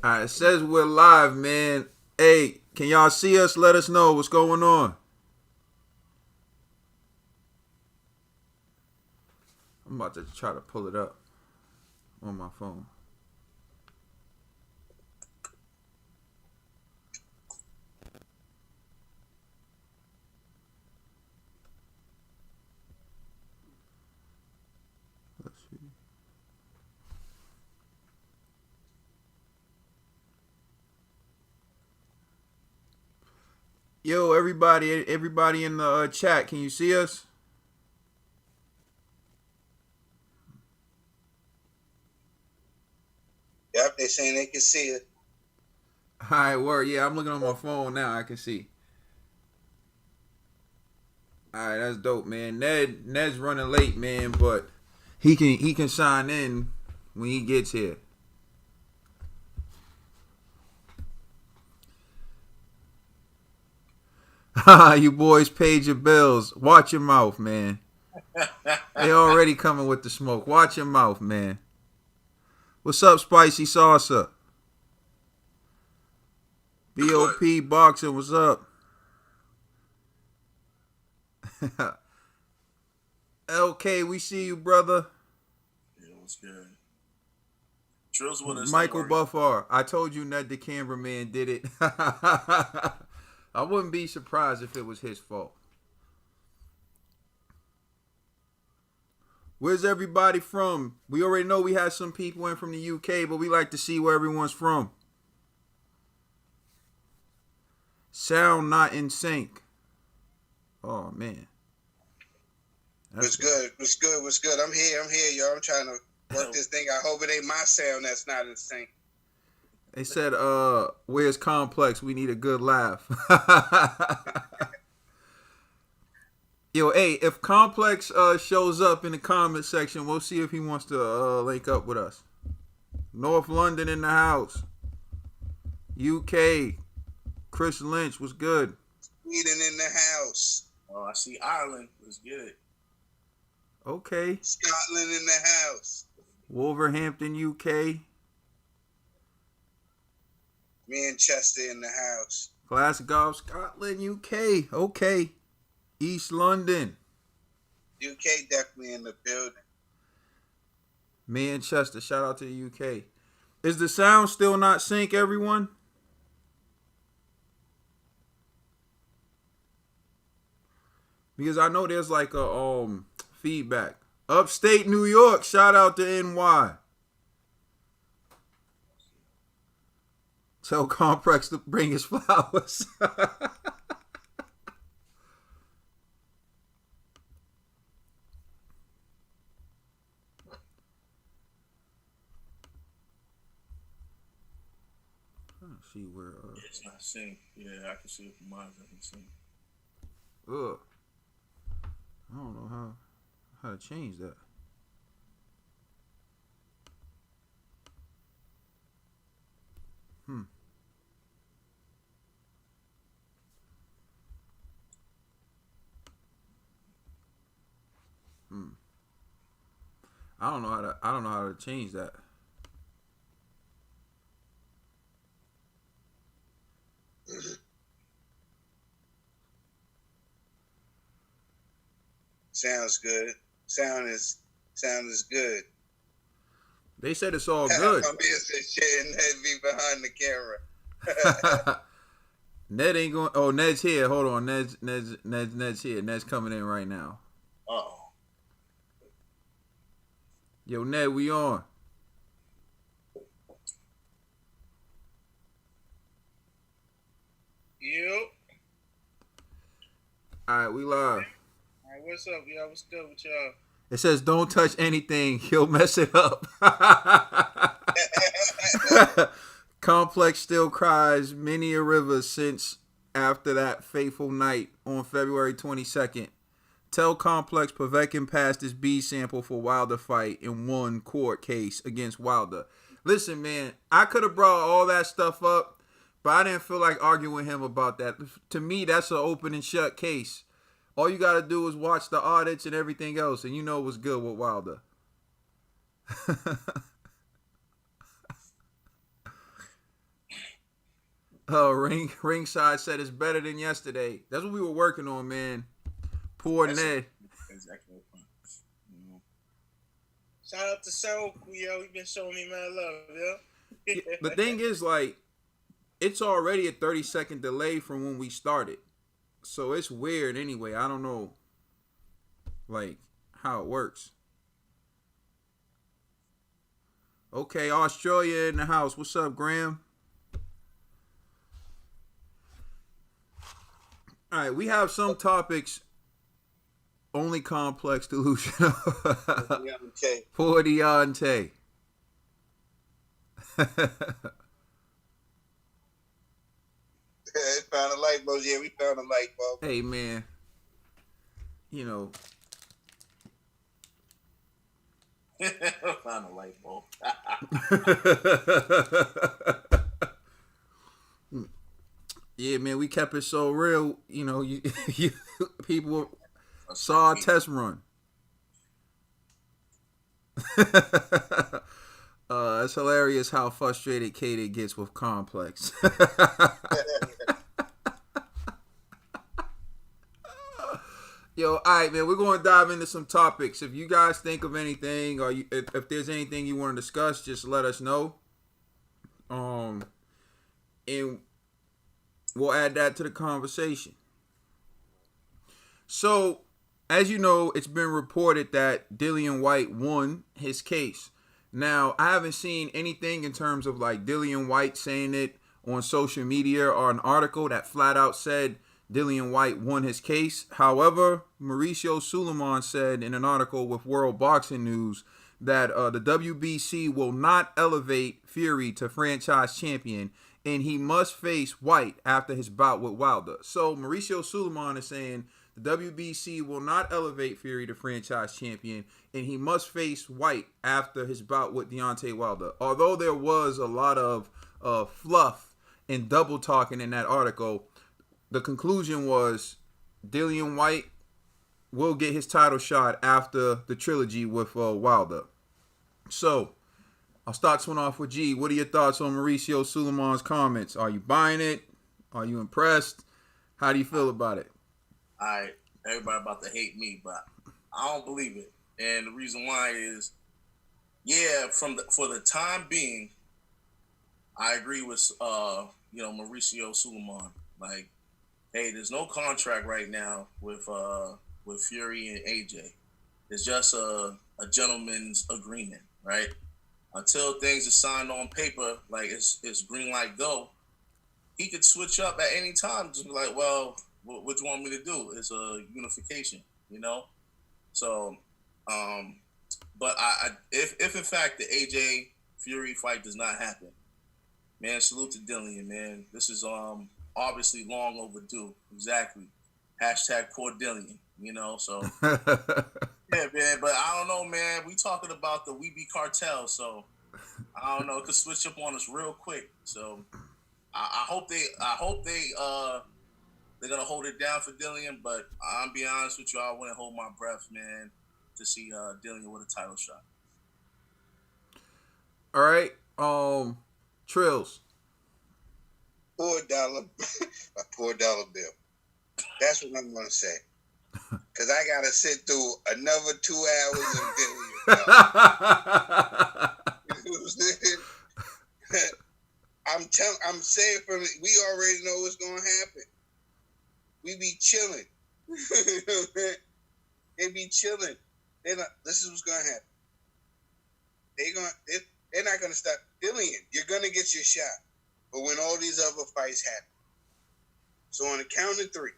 Alright, it says we're live, man. Hey, can y'all see us? Let us know what's going on. I'm about to try to pull it up on my phone. Let's see. Yo, everybody in the chat, can you see us? Yep, they saying they can see it. Alright, word. Yeah, I'm looking on my phone now. I can see. Alright, that's dope, man. Ned's running late, man, but he can sign in when he gets here. You boys paid your bills. Watch your mouth, man. They already coming with the smoke. Watch your mouth, man. What's up, Spicy Salsa? BOP Boxing, what's up? LK, we see you, brother. Yeah, what's good? Trill's with us. Michael Buffar. I told you Ned the cameraman did it. I wouldn't be surprised if it was his fault. Where's everybody from? We already know we had some people in from the UK, but we like to see where everyone's from. Sound not in sync. Oh, man. What's good? What's good? What's good? I'm here, y'all. I'm trying to work this thing. I hope it ain't my sound that's not in sync. They said, where's Complex? We need a good laugh. Yo, hey, if Complex shows up in the comment section, we'll see if he wants to link up with us. North London in the house. UK. Chris Lynch was good. Sweden in the house. Oh, I see Ireland. Let's get it. Okay. Scotland in the house. Wolverhampton, UK. Manchester in the house. Glasgow, Scotland, UK. Okay. East London. UK definitely in the building. Manchester. Shout out to the UK. Is the sound still not sync, everyone? Because I know there's like a feedback. Upstate New York. Shout out to NY. Tell Complex to bring his flowers. See where it's not sync. Yeah, I can see it from mine. I can see. Ugh. I don't know how to change that. I don't know how to change that. Sounds good. Sound is good. They said it's all good. I'm here saying shit and Ned be behind the camera. Ned ain't going. Oh, Ned's here. Hold on. Ned's here. Ned's coming in right now. Uh-oh. Yo, Ned, we on. Yep. All right, we live. All right, what's up, y'all? What's good with y'all? It says don't touch anything. He'll mess it up. Complex still cries many a river since after that fateful night on February 22nd. Tell Complex Povetkin passed his B sample for Wilder fight in one court case against Wilder. Listen, man, I could have brought all that stuff up, but I didn't feel like arguing with him about that. To me, that's an open and shut case. All you got to do is watch the audits and everything else, and you know what's good with Ringside said it's better than yesterday. That's what we were working on, man. Poor Ned. Exactly. You know. Shout out to Soul, yo. He been showing me mad love, yo. The thing is, like, it's already a 30-second delay from when we started. So it's weird anyway. I don't know, like, how it works. Okay, Australia in the house. What's up, Graham? All right, we have some topics only Complex Delusional. For Deontay. Found a light bulb. Yeah, we found a light bulb. Hey, man. You know. Found a light bulb. Yeah, man, we kept it so real. You know, you people saw our test run. It's hilarious how frustrated Katie gets with Complex. Yo, all right, man, we're going to dive into some topics. If you guys think of anything or if there's anything you want to discuss, just let us know. And we'll add that to the conversation. So, as you know, it's been reported that Dillian Whyte won his case. Now, I haven't seen anything in terms of like Dillian Whyte saying it on social media or an article that flat out said Dillian Whyte won his case. However, Mauricio Sulaiman said in an article with World Boxing News that the WBC will not elevate Fury to franchise champion, and he must face Whyte after his bout with Wilder. So Mauricio Sulaiman is saying the WBC will not elevate Fury to franchise champion, and he must face Whyte after his bout with Deontay Wilder. Although there was a lot of fluff and double talking in that article, the conclusion was Dillian Whyte will get his title shot after the trilogy with Wilder. So, I'll start this one off with G. What are your thoughts on Mauricio Sulaiman's comments? Are you buying it? Are you impressed? How do you feel about it? All right, everybody about to hate me, but I don't believe it. And the reason why is, yeah, for the time being, I agree with Mauricio Sulaiman. Like, hey, there's no contract right now with Fury and AJ. It's just a gentleman's agreement, right? Until things are signed on paper, like it's green light go, he could switch up at any time. Just be like, well, what do you want me to do? It's a unification, you know? So, but if in fact the AJ Fury fight does not happen, man, salute to Dillian, man. This is obviously long overdue. Exactly. Hashtag poor Dillian, you know? So, yeah, man, but I don't know, man. We talking about the We Be Cartel, so I don't know. It could switch up on us real quick. So I hope they're gonna hold it down for Dillian, but I'm being honest with you, I wouldn't hold my breath, man, to see Dillian with a title shot. All right, Trills. $4 bill. That's what I'm gonna say. Cause I gotta sit through another 2 hours of Dillian. I'm saying from it, we already know what's gonna happen. We be chilling. They be chilling. This is what's gonna happen. They're not gonna stop. Dillian, you're gonna get your shot. But when all these other fights happen. So on the count of 3,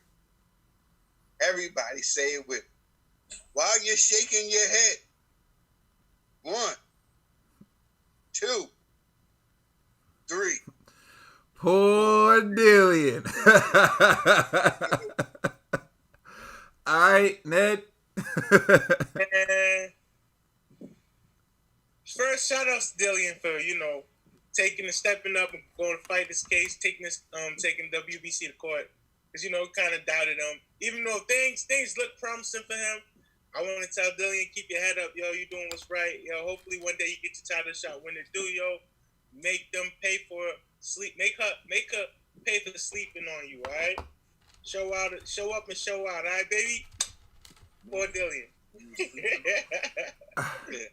everybody say it with me. While you're shaking your head. 1, 2, 3. Poor Dillian. All right, Ned. First, shout out to Dillian for, stepping up and going to fight this case, taking WBC to court. Because, kind of doubted him. Even though things look promising for him, I want to tell Dillian, keep your head up, yo. You're doing what's right. Yo, hopefully one day you get your title shot. When they do, yo, make them pay for sleep. Make her pay for sleeping on you, all right? Show up and show out, all right, baby? Poor Dillian.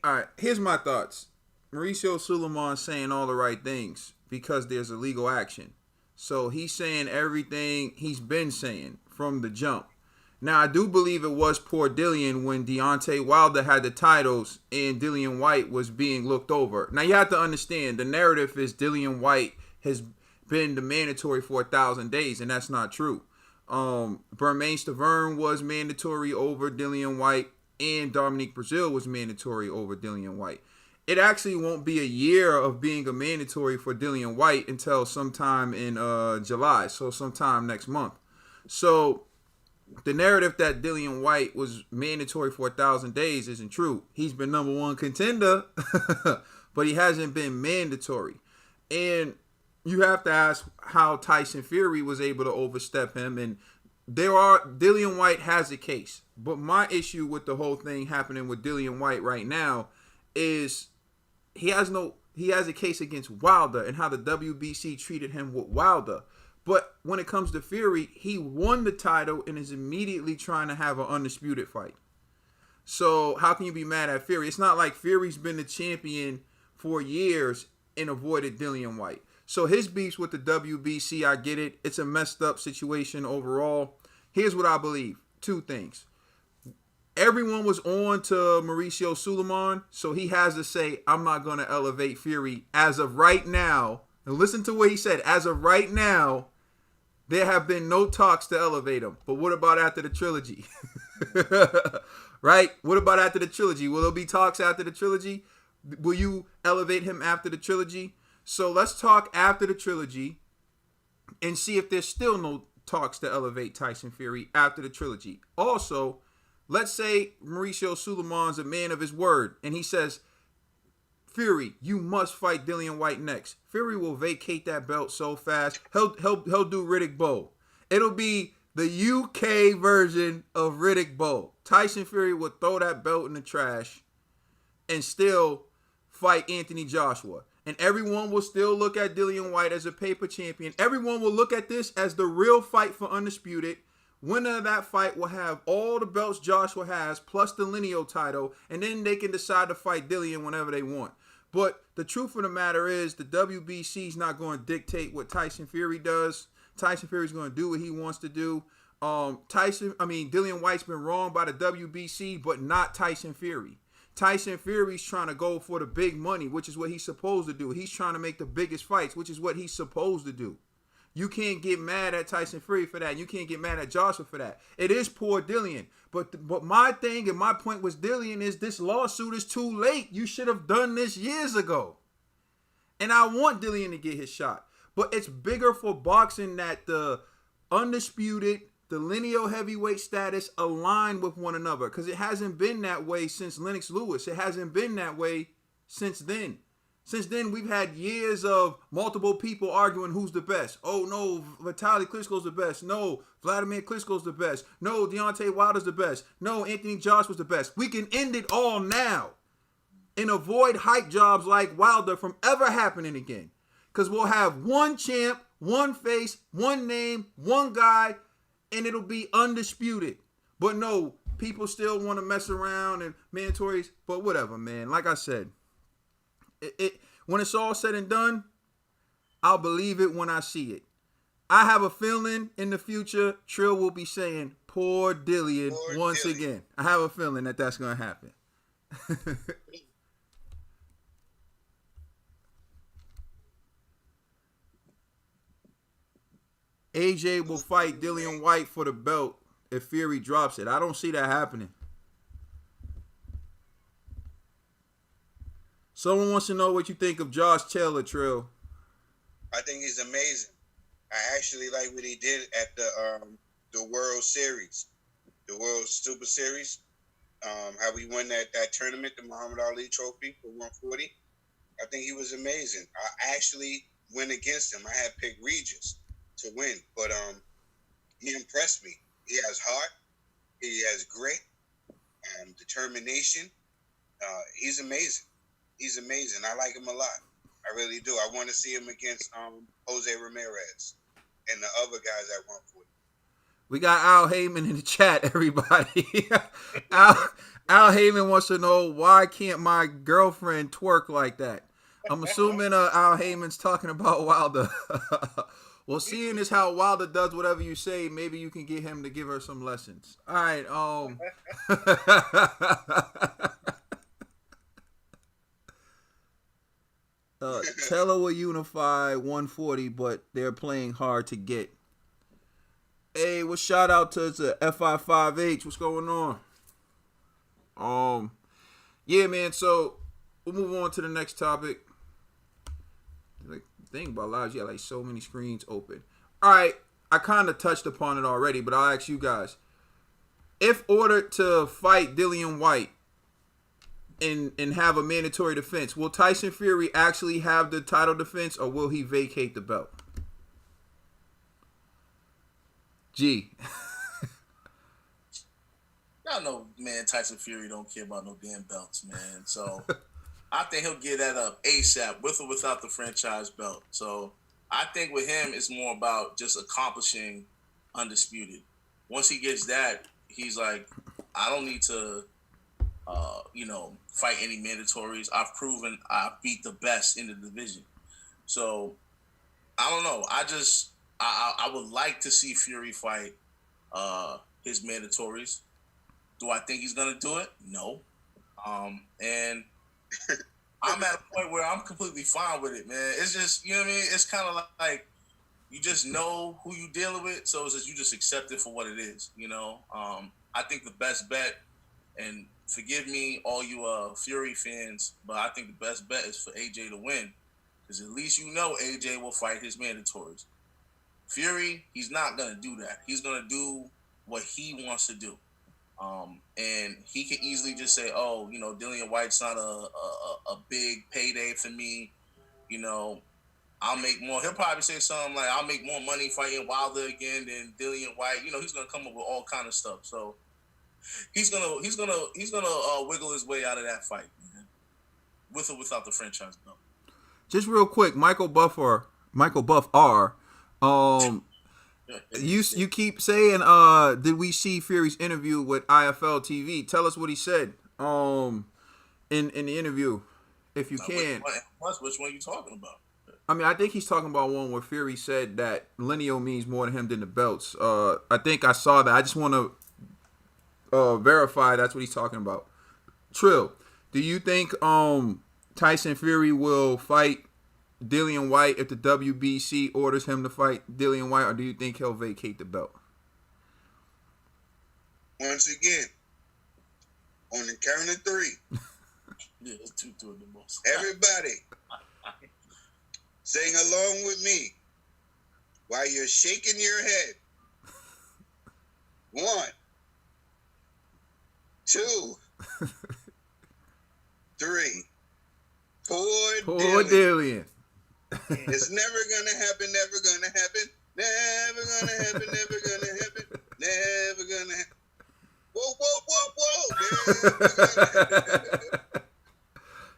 All right, here's my thoughts. Mauricio Suleiman saying all the right things because there's a legal action. So he's saying everything he's been saying from the jump. Now, I do believe it was poor Dillian when Deontay Wilder had the titles and Dillian Whyte was being looked over. Now, you have to understand, the narrative is Dillian Whyte has been the mandatory for 1,000 days, and that's not true. Bermain Stavern was mandatory over Dillian Whyte, and Dominique Brazil was mandatory over Dillian Whyte. It actually won't be a year of being a mandatory for Dillian Whyte until sometime in July, so sometime next month. So the narrative that Dillian Whyte was mandatory for 1,000 days isn't true. He's been number one contender, but he hasn't been mandatory. And you have to ask how Tyson Fury was able to overstep him. And Dillian Whyte has a case. But my issue with the whole thing happening with Dillian Whyte right now is he has a case against Wilder and how the WBC treated him with Wilder. But when it comes to Fury, he won the title and is immediately trying to have an undisputed fight. So how can you be mad at Fury? It's not like Fury's been the champion for years and avoided Dillian Whyte. So his beefs with the WBC, I get it. It's a messed up situation overall. Here's what I believe. Two things. Everyone was on to Mauricio Suleiman, so he has to say, I'm not going to elevate Fury as of right now. And listen to what he said. As of right now, there have been no talks to elevate him. But what about after the trilogy? Right? What about after the trilogy? Will there be talks after the trilogy? Will you elevate him after the trilogy? So let's talk after the trilogy and see if there's still no talks to elevate Tyson Fury after the trilogy. Also, let's say Mauricio Suleiman's a man of his word and he says, Fury, you must fight Dillian Whyte next. Fury will vacate that belt so fast. He'll do Riddick Bowe. It'll be the UK version of Riddick Bowe. Tyson Fury would throw that belt in the trash and still fight Anthony Joshua. And everyone will still look at Dillian Whyte as a paper champion. Everyone will look at this as the real fight for undisputed. Winner of that fight will have all the belts Joshua has, plus the lineal title, and then they can decide to fight Dillian whenever they want. But the truth of the matter is the WBC is not going to dictate what Tyson Fury does. Tyson Fury is going to do what he wants to do. Dillian Whyte's been wronged by the WBC, but not Tyson Fury. Tyson Fury's trying to go for the big money, which is what he's supposed to do. He's trying to make the biggest fights, which is what he's supposed to do. You can't get mad at Tyson Fury for that. You can't get mad at Joshua for that. It is poor Dillian. But my thing and my point was Dillian is this lawsuit is too late. You should have done this years ago. And I want Dillian to get his shot. But it's bigger for boxing that the undisputed, the lineal heavyweight status align with one another. Because it hasn't been that way since Lennox Lewis. It hasn't been that way since then. Since then, we've had years of multiple people arguing who's the best. Oh, no, Vitaly Klitschko's the best. No, Vladimir Klitschko's the best. No, Deontay Wilder's the best. No, Anthony Joshua's the best. We can end it all now and avoid hype jobs like Wilder from ever happening again. Because we'll have one champ, one face, one name, one guy, and it'll be undisputed. But no, people still want to mess around and mandatories. But whatever, man. Like I said, when it's all said and done, I'll believe it when I see it. I have a feeling in the future, Trill will be saying, poor Dillian once again. I have a feeling that that's going to happen. AJ will fight Dillian Whyte for the belt if Fury drops it. I don't see that happening. Someone wants to know what you think of Josh Taylor, Trill. I think he's amazing. I actually like what he did at the World Series, the World Super Series. How we won that tournament, the Muhammad Ali Trophy for 140. I think he was amazing. I actually went against him. I had picked Regis to win, but he impressed me. He has heart. He has grit, determination. He's amazing. He's amazing. I like him a lot. I really do. I want to see him against Jose Ramirez. and the other guys at 140. We got Al Heyman in the chat, everybody. Al Heyman wants to know, why can't my girlfriend twerk like that? I'm assuming Al Heyman's talking about Wilder. Well, seeing as how Wilder does whatever you say, maybe you can get him to give her some lessons. All right. Teller will unify 140, but they're playing hard to get. Hey, well, shout out to the FI5H. What's going on? Yeah, man. So we'll move on to the next topic. Like, the thing about lives, you got like so many screens open. All right, I kind of touched upon it already, but I'll ask you guys: if ordered to fight Dillian Whyte and have a mandatory defense, will Tyson Fury actually have the title defense, or will he vacate the belt? G. Y'all know, man, Tyson Fury don't care about no damn belts, man. So I think he'll get that up ASAP, with or without the franchise belt. So I think with him, it's more about just accomplishing undisputed. Once he gets that, he's like, I don't need to, fight any mandatories. I've proven I beat the best in the division. So I don't know. I would like to see Fury fight his mandatories. Do I think he's gonna do it? No. And I'm at a point where I'm completely fine with it, man. It's just, you know what I mean? It's kind of like you just know who you dealing with, so it's just you just accept it for what it is, you know? I think the best bet, and forgive me, all you Fury fans, but I think the best bet is for AJ to win, because at least you know AJ will fight his mandatories. Fury, he's not going to do that. He's going to do what he wants to do. And he can easily just say, oh, Dillian Whyte's not a big payday for me. I'll make more. He'll probably say something like, I'll make more money fighting Wilder again than Dillian Whyte. He's going to come up with all kind of stuff. So he's gonna wiggle his way out of that fight, man, with or without the franchise belt. Just real quick, Michael Buff R. You keep saying, did we see Fury's interview with IFL TV? Tell us what he said in the interview, if you can. Which one are you talking about? I mean, I think he's talking about one where Fury said that lineal means more to him than the belts. I think I saw that. I just want to verify that's what he's talking about. Trill, do you think Tyson Fury will fight Dillian Whyte if the WBC orders him to fight Dillian Whyte, or do you think he'll vacate the belt? Once again, on the count of three, yeah, it's two of the most. Everybody, sing along with me while you're shaking your head. 1, 2, 3, 4 Dillian. It's never gonna happen, never gonna happen, never gonna happen, never gonna happen, never gonna happen. Whoa.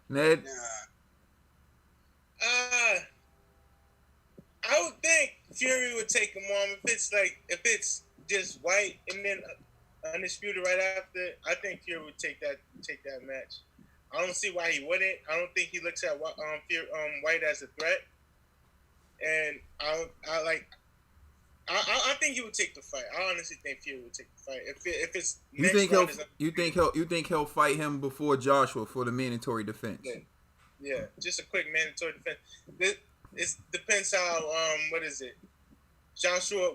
Ned? I would think Fury would take him on if it's just White and then undisputed right after. I think Fury would take that match. I don't see why he wouldn't. I don't think he looks at White as a threat, and I think he would take the fight. I honestly think Fury would take the fight. If it's you think he'll fight him before Joshua for the mandatory defense? Yeah, just a quick mandatory defense. It depends how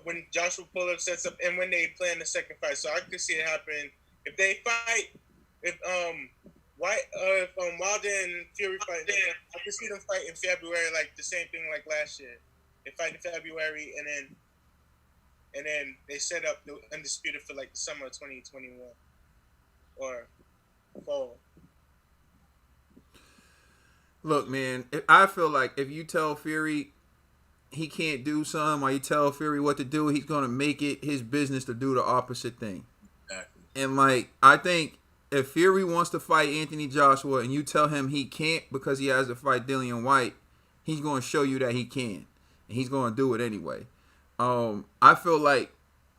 when Joshua Puller sets up and when they plan the second fight. So I could see it happen if they fight. If Wilder and Fury fight, I could see them fight in February, like the same thing like last year. They fight in February and then they set up the undisputed for like the summer of 2021 or fall. Look, man, I feel like if you tell Fury he can't do something, or you tell Fury what to do, he's gonna make it his business to do the opposite thing. Exactly. And I think if Fury wants to fight Anthony Joshua and you tell him he can't because he has to fight Dillian Whyte, he's going to show you that he can. And he's going to do it anyway. I feel like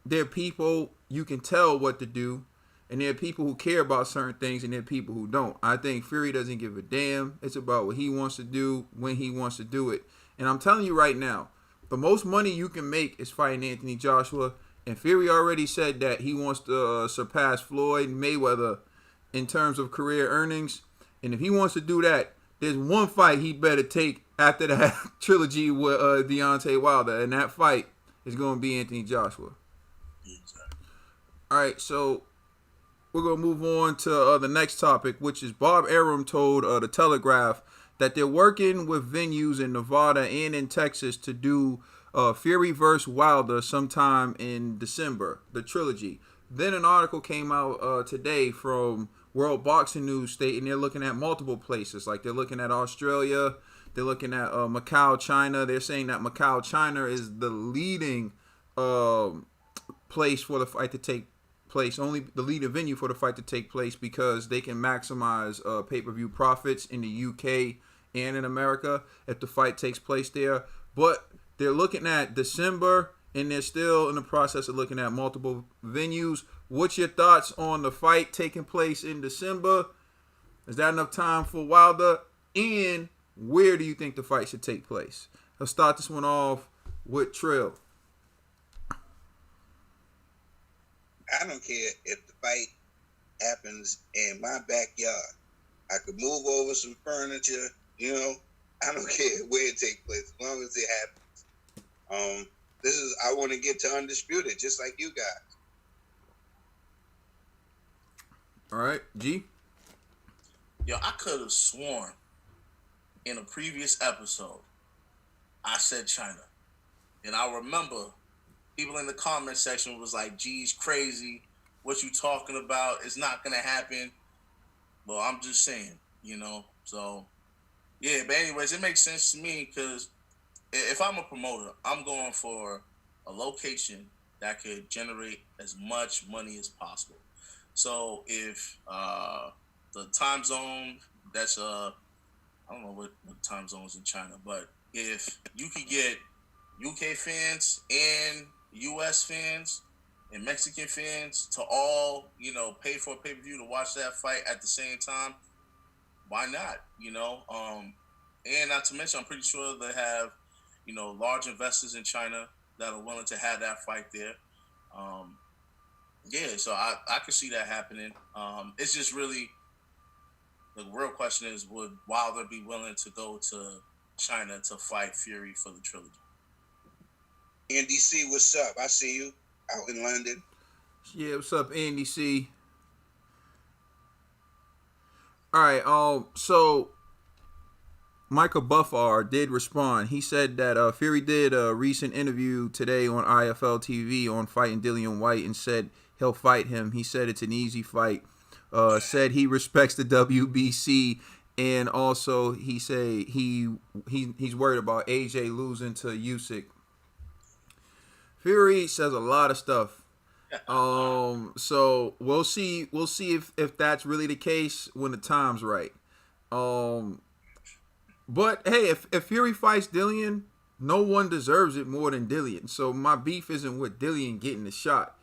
there are people you can tell what to do, and there are people who care about certain things, and there are people who don't. I think Fury doesn't give a damn. It's about what he wants to do when he wants to do it. And I'm telling you right now, the most money you can make is fighting Anthony Joshua. And Fury already said that he wants to surpass Floyd Mayweather in terms of career earnings. And if he wants to do that, there's one fight he better take after that trilogy with Deontay Wilder. And that fight is going to be Anthony Joshua. All right, so we're going to move on to the next topic, which is Bob Arum told The Telegraph that they're working with venues in Nevada and in Texas to do Fury vs. Wilder sometime in December, the trilogy. Then an article came out today from World Boxing News stating they're looking at multiple places. Like they're looking at Australia, they're looking at Macau, China. They're saying that Macau, China is the leading place for the fight to take place, only the leading venue for the fight to take place because they can maximize pay-per-view profits in the UK and in America if the fight takes place there. But they're looking at December, and they're still in the process of looking at multiple venues. What's your thoughts on the fight taking place in December? Is that enough time for Wilder? And where do you think the fight should take place? Let's start this one off with Trill. I don't care if the fight happens in my backyard. I could move over some furniture, I don't care where it takes place, as long as it happens. I want to get to undisputed, just like you guys. All right, G? Yo, I could have sworn in a previous episode I said China. And I remember people in the comment section was like, G's crazy. What you talking about? It's not going to happen. Well, I'm just saying, So, yeah, but anyways, it makes sense to me because if I'm a promoter, I'm going for a location that could generate as much money as possible. So if the time zone, that's I don't know what time zone is in China, but if you could get UK fans and US fans and Mexican fans to all, pay for a pay-per-view to watch that fight at the same time, why not? And not to mention, I'm pretty sure they have, large investors in China that are willing to have that fight there. So I could see that happening. It's just really, the real question is, would Wilder be willing to go to China to fight Fury for the trilogy? Andy C, what's up? I see you out in London. Yeah, what's up, Andy C? All right, so Michael Buffar did respond. He said that Fury did a recent interview today on IFL TV on fighting Dillian Whyte and said he'll fight him. He said it's an easy fight. Said he respects the WBC, and also he said he's worried about AJ losing to Usyk. Fury says a lot of stuff. So we'll see if that's really the case when the time's right. But hey, if Fury fights Dillian, no one deserves it more than Dillian. So my beef isn't with Dillian getting the shot.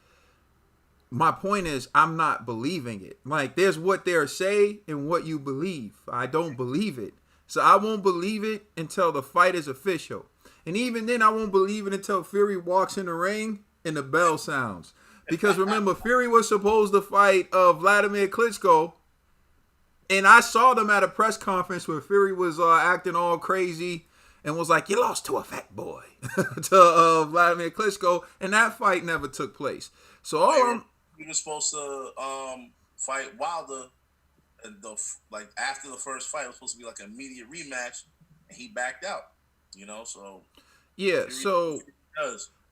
My point is, I'm not believing it. Like, there's what they're saying and what you believe. I don't believe it. So I won't believe it until the fight is official. And even then, I won't believe it until Fury walks in the ring and the bell sounds. Because remember, Fury was supposed to fight Vladimir Klitschko. And I saw them at a press conference where Fury was acting all crazy and was like, you lost to a fat boy to Vladimir Klitschko. And that fight never took place. So he was supposed to fight Wilder after the first fight. It was supposed to be like an immediate rematch, and he backed out. So yeah. So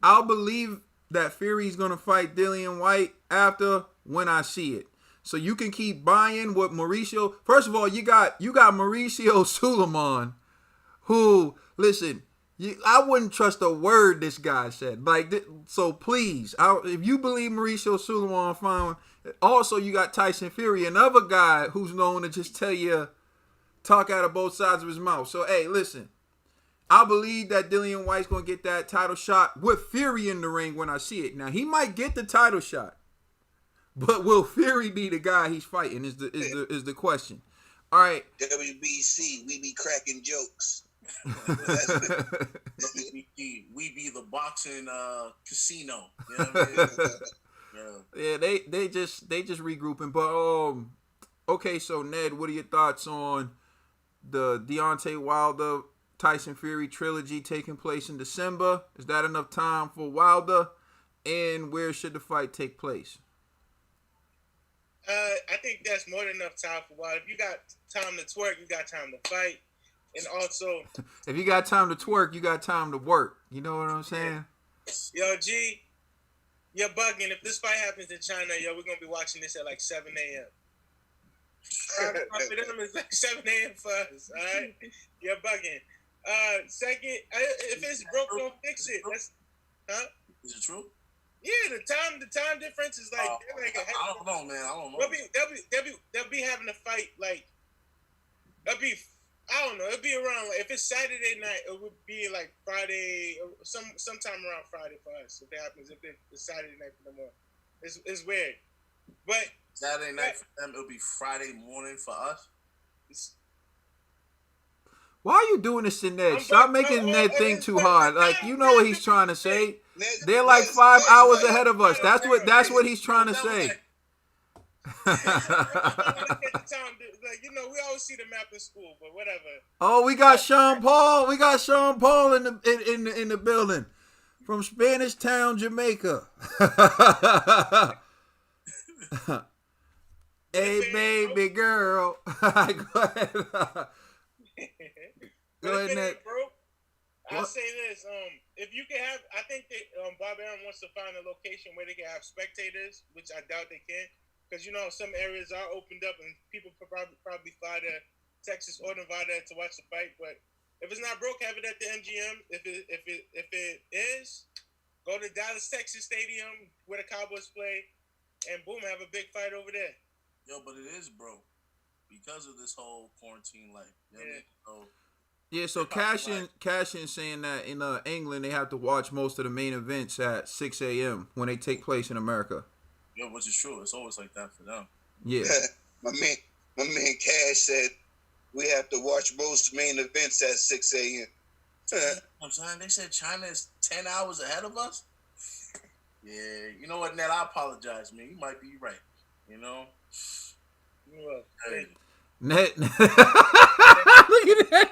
I'll believe that Fury's gonna fight Dillian Whyte after when I see it. So you can keep buying what Mauricio. First of all, you got Mauricio Suleiman, who, listen, I wouldn't trust a word this guy said. So please, if you believe Mauricio Suleiman, fine. Also, you got Tyson Fury, another guy who's known to just talk out of both sides of his mouth. So hey, listen, I believe that Dillian Whyte's gonna get that title shot with Fury in the ring when I see it. Now he might get the title shot, but will Fury be the guy he's fighting? Is the question. All right. WBC, we be cracking jokes. we be the boxing casino. You know what I mean? Yeah, they just regrouping. But okay, so Ned, what are your thoughts on the Deontay Wilder Tyson Fury trilogy taking place in December? Is that enough time for Wilder? And where should the fight take place? I think that's more than enough time for Wilder. If you got time to twerk, you got time to fight. And also, if you got time to twerk, you got time to work. You know what I'm saying? Yo, G, you're bugging. If this fight happens in China, yo, we're gonna be watching this at like 7 a.m. For them, it's like 7 a.m. for us. All right, you're bugging. Second, if it's broke, don't fix it. Is it true? Yeah, the time difference is like. I don't know, man. I don't know. They'll be having a fight like. I don't know. It'll be around. If it's Saturday night, it would be like Friday, sometime around Friday for us. If it happens, if it's Saturday night for them, it's weird. But Saturday night for them, it'll be Friday morning for us. Why are you doing this to Ned? Stop making Ned think too hard. Like, you know what he's trying to say. They're like 5 hours ahead of us. That's what he's trying to say. You know, we always see the map in school, but whatever. Oh, we got Sean Paul. We got Sean Paul in the building from Spanish Town, Jamaica. Hey, baby girl. Go ahead. Go ahead, Nick. I'll say this. If you can have, I think that Bob Arum wants to find a location where they can have spectators, which I doubt they can, because you know some areas are opened up and people probably fly to Texas or Nevada to watch the fight. But if it's not broke, have it at the MGM. If it is, go to Dallas, Texas Stadium where the Cowboys play, and boom, have a big fight over there. Yo, but it is broke because of this whole quarantine life. You know what I mean? Yeah, so Cashin saying that in England they have to watch most of the main events at 6 a.m. when they take place in America. Yeah, which is true. It's always like that for them. Yeah. my man Cash said we have to watch most main events at 6 a.m. I'm saying they said China is 10 hours ahead of us. Yeah, you know what, Ned? I apologize, man. You might be right. You know. Hey. Ned. Look at that.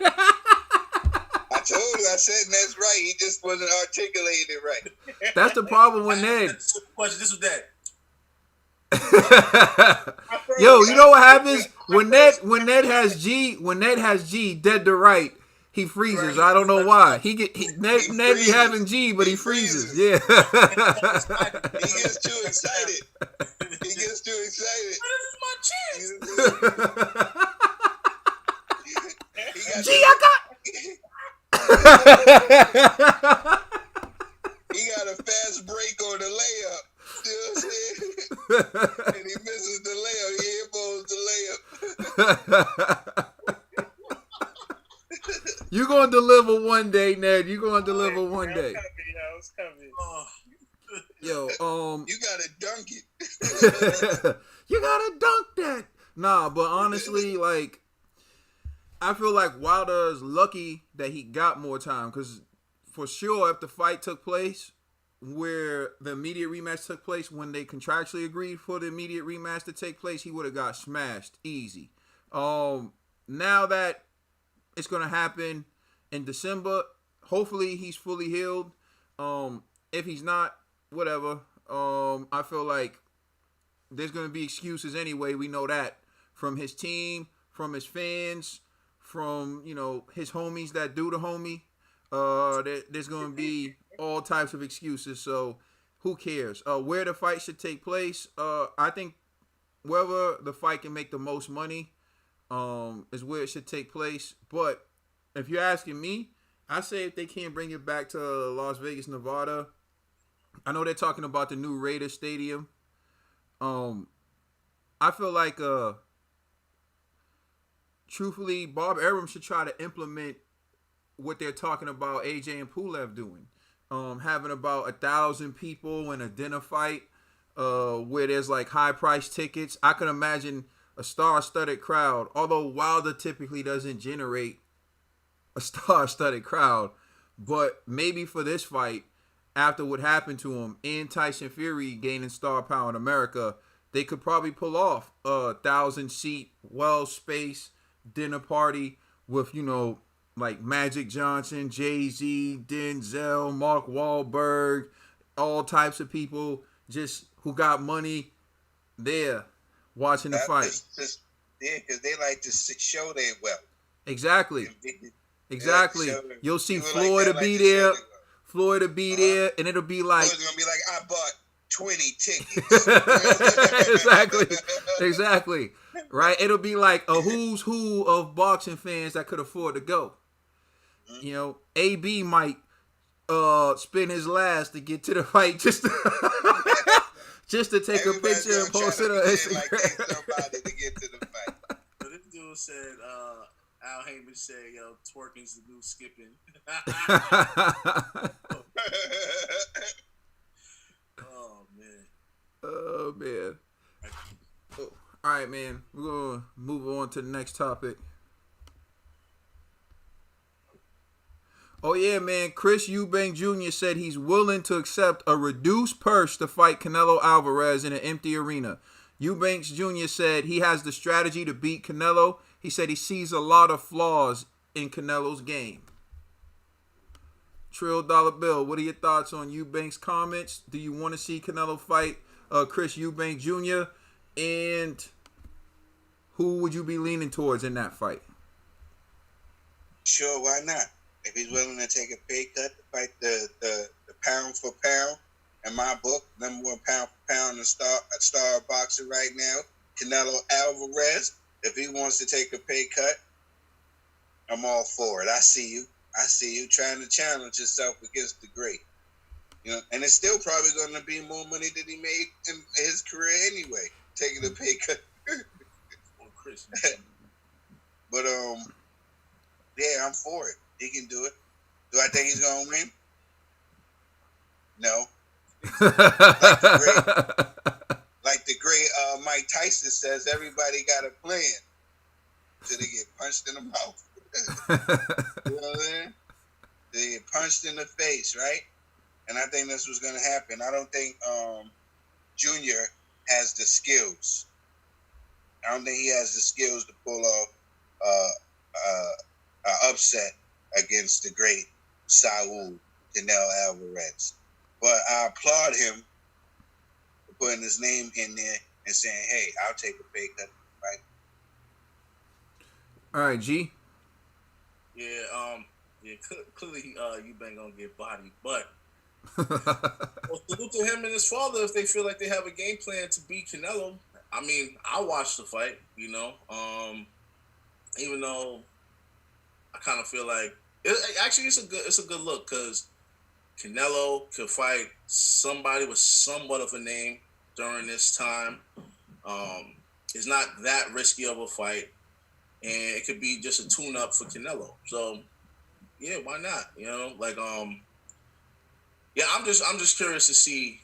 I told you, I said Ned's right. He just wasn't articulating it right. That's the problem with Ned. This was that. Yo, you know what happens when Ned has G dead to right, he freezes. I don't know why. Ned be having G, but he freezes. Yeah. He gets too excited. This is my chance. G, I got. He got a fast break on the layup. You know what I'm saying? And he misses the layup. You gonna deliver one day, Ned. You gonna deliver one day. I was coming. Yo, you gotta dunk it. You gotta dunk that. Nah, but honestly, like, I feel like Wilder is lucky that he got more time, because for sure, if the fight took place where the immediate rematch took place, when they contractually agreed for the immediate rematch to take place, he would have got smashed easy. Now that it's gonna happen in December, hopefully he's fully healed. If he's not, whatever. I feel like there's gonna be excuses anyway. We know that from his team, from his fans, from his homies that do the homie. There's gonna be all types of excuses. So who cares? Where the fight should take place? I think wherever the fight can make the most money is where it should take place. But if you're asking me, I say if they can't bring it back to Las Vegas, Nevada. I know they're talking about the new Raiders Stadium. I feel like truthfully, Bob Arum should try to implement what they're talking about AJ and Pulev doing. Having about 1,000 people in a dinner fight where there's like high price tickets. I can imagine a star-studded crowd, although Wilder typically doesn't generate a star-studded crowd. But maybe for this fight, after what happened to him and Tyson Fury gaining star power in America, they could probably pull off a 1,000-seat, well-spaced dinner party with, like Magic Johnson, Jay-Z, Denzel, Mark Wahlberg, all types of people just who got money there watching the fight. Because they like to show their wealth. Exactly. Exactly. You'll see Floyd to be there. Floyd to be there, and it'll be like... Floyd's going to be like, I bought 20 tickets. Exactly. Right? It'll be like a who's who of boxing fans that could afford to go. AB might spend his last to get to the fight just to take a picture and post it on Instagram. Like somebody to get to the fight. But this dude said, Al Heyman said, "Yo, twerking's the new skipping." Oh man. All right, man. We're gonna move on to the next topic. Oh yeah, man. Chris Eubank Jr. said he's willing to accept a reduced purse to fight Canelo Alvarez in an empty arena. Eubanks Jr. said he has the strategy to beat Canelo. He said he sees a lot of flaws in Canelo's game. Trill Dollar Bill, what are your thoughts on Eubanks' comments? Do you want to see Canelo fight Chris Eubank Jr.? And who would you be leaning towards in that fight? Sure, why not? If he's willing to take a pay cut to fight the pound for pound, in my book, number one pound for pound, a star boxer right now, Canelo Alvarez. If he wants to take a pay cut, I'm all for it. I see you trying to challenge yourself against the great. And it's still probably going to be more money than he made in his career anyway, taking a pay cut. But yeah, I'm for it. He can do it. Do I think he's going to win? No. Like the great Mike Tyson says, everybody got a plan till they get punched in the mouth. You know what I'm saying? They get punched in the face, right? And I think that's what's going to happen. I don't think Junior has the skills. I don't think he has the skills to pull off an upset against the great Saul Canelo Alvarez. But I applaud him for putting his name in there and saying, hey, I'll take a pay cut, right? All right, G. Yeah, clearly Eubank gonna get bodied, but well, salute to him and his father if they feel like they have a game plan to beat Canelo. I mean, I watched the fight, even though I kind of feel like it's a good look because Canelo could fight somebody with somewhat of a name during this time. It's not that risky of a fight, and it could be just a tune-up for Canelo. So, yeah, why not? Yeah, I'm just curious to see,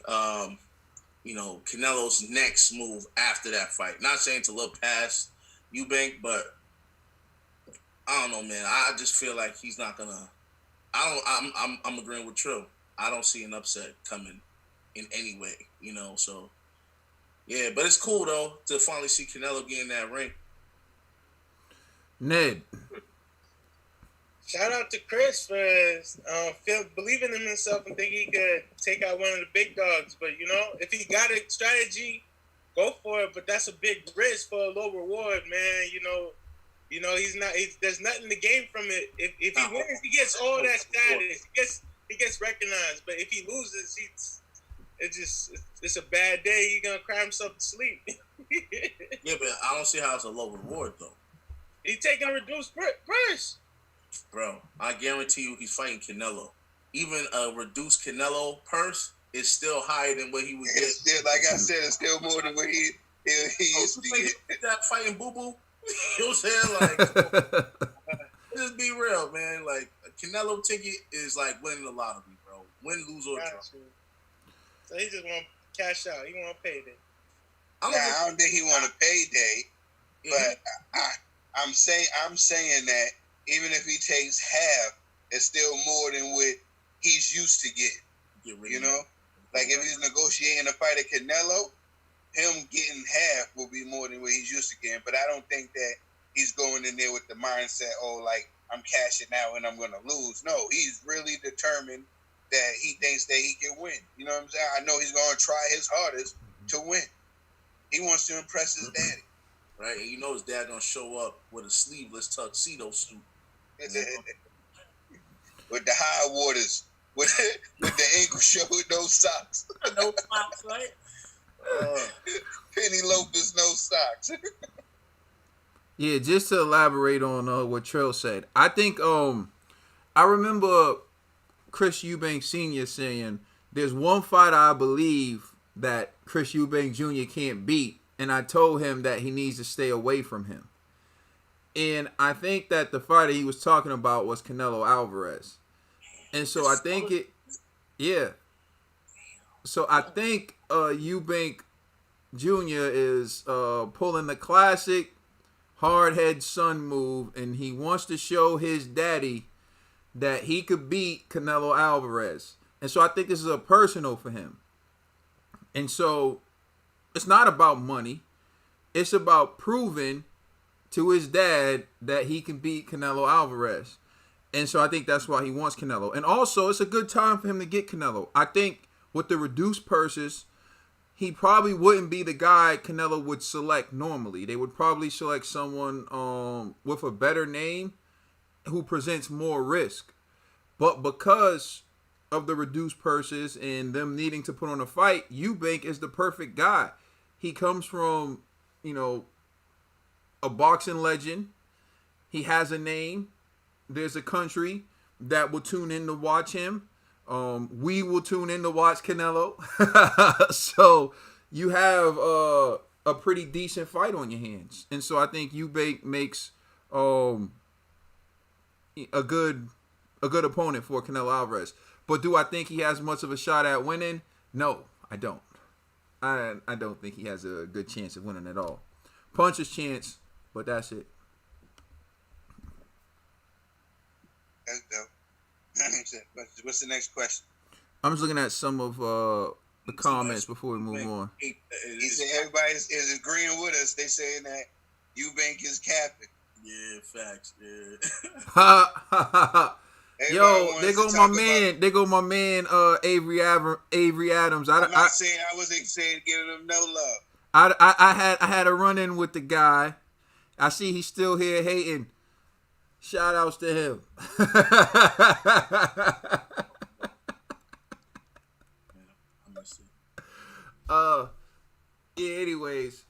Canelo's next move after that fight. Not saying to look past Eubank, but I don't know, man. I just feel like he's not gonna. I'm agreeing with Trill. I don't see an upset coming in any way, So, yeah, but it's cool though to finally see Canelo get in that ring. Ned. Shout out to Chris for believing in himself and thinking he could take out one of the big dogs. But if he got a strategy, go for it. But that's a big risk for a low reward, man. He's not. There's nothing to gain from it. If he wins, he gets all that status. He gets recognized. But if he loses, it's a bad day. He's gonna cry himself to sleep. Yeah, but I don't see how it's a low reward though. He's taking a reduced purse. Bro, I guarantee you he's fighting Canelo. Even a reduced Canelo purse is still higher than what he would get. Still, like I said, it's still more than what he used to get. That fighting Boo Boo, you know what I'm saying? Like, just be real, man. Like, Canelo Canelo ticket is like winning the lottery, bro. Win, lose, or draw. So he just want to cash out. He want to pay it. I don't think he want a payday, but I'm saying that even if he takes half, it's still more than what he's used to getting. You know, like if he's negotiating a fight at Canelo, him getting half will be more than what he's used to getting. But I don't think that he's going in there with the mindset, like I'm cashing out and I'm going to lose. No, he's really determined that he thinks that he can win. You know what I'm saying? I know he's going to try his hardest to win. He wants to impress his daddy. Right, and you know his dad gonna show up with a sleeveless tuxedo suit. With the high waters, with the ankle shirt, with no socks. No socks, right? Penny loafers, no socks. Yeah, just to elaborate on what Trill said, I think I remember Chris Eubank Sr. saying there's one fighter I believe that Chris Eubank Jr. can't beat, and I told him that he needs to stay away from him. And I think that the fighter he was talking about was Canelo Alvarez. And so I think So I think Eubank Jr. is pulling the classic hard-head son move, and he wants to show his daddy that he could beat Canelo Alvarez. And so I think this is a personal for him. And so it's not about money. It's about proving to his dad that he can beat Canelo Alvarez. And so I think that's why he wants Canelo. And also, it's a good time for him to get Canelo. I think with the reduced purses, he probably wouldn't be the guy Canelo would select normally. They would probably select someone with a better name who presents more risk. But because of the reduced purses and them needing to put on a fight, Eubank is the perfect guy. He comes from, a boxing legend. He has a name. There's a country that will tune in to watch him. We will tune in to watch Canelo. So you have a pretty decent fight on your hands. And so I think Eubank makes a good opponent for Canelo Alvarez. But do I think he has much of a shot at winning? No, I don't. I don't think he has a good chance of winning at all. Puncher's chance, but that's it. That's dope. What's the next question? I'm just looking at some of the comments before we move on. He said everybody is agreeing with us. They saying that Eubank is capping. Yeah, facts. Yeah. Yo, they go my man. They go my man. Avery Adams. I wasn't saying giving him no love. I had a run in with the guy. I see he's still here hating. Shout outs to him. Yeah. Anyways.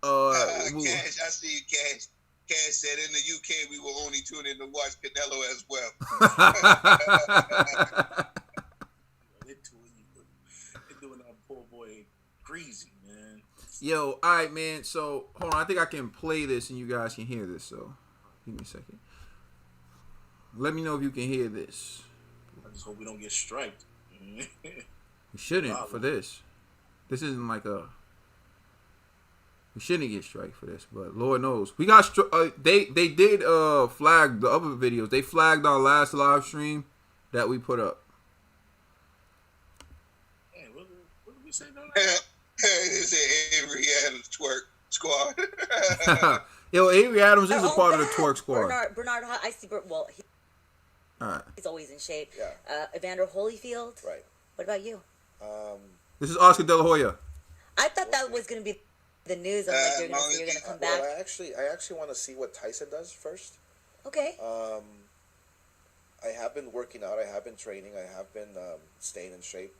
Cash, I see you, Cash. Cash said in the UK we will only tune in to watch Canelo as well. They're doing our poor boy greasy, man. Yo, all right, man. So, hold on. I think I can play this and you guys can hear this. So, give me a second. Let me know if you can hear this. I just hope we don't get striked. We shouldn't for this. This isn't like a... We shouldn't get strike for this, but Lord knows. We got... They did flag the other videos. They flagged our last live stream that we put up. Hey, what did we say now? They said Avery Adams twerk squad. Yo, Avery Adams is a part of the twerk squad. Bernard, I see. Well, he's always in shape. Yeah. Evander Holyfield. Right. What about you? This is Oscar De La Hoya. I thought that was going to be the news. I'm like, you're going to come back. Well, I actually want to see what Tyson does first. Okay. I have been working out. I have been training. I have been staying in shape.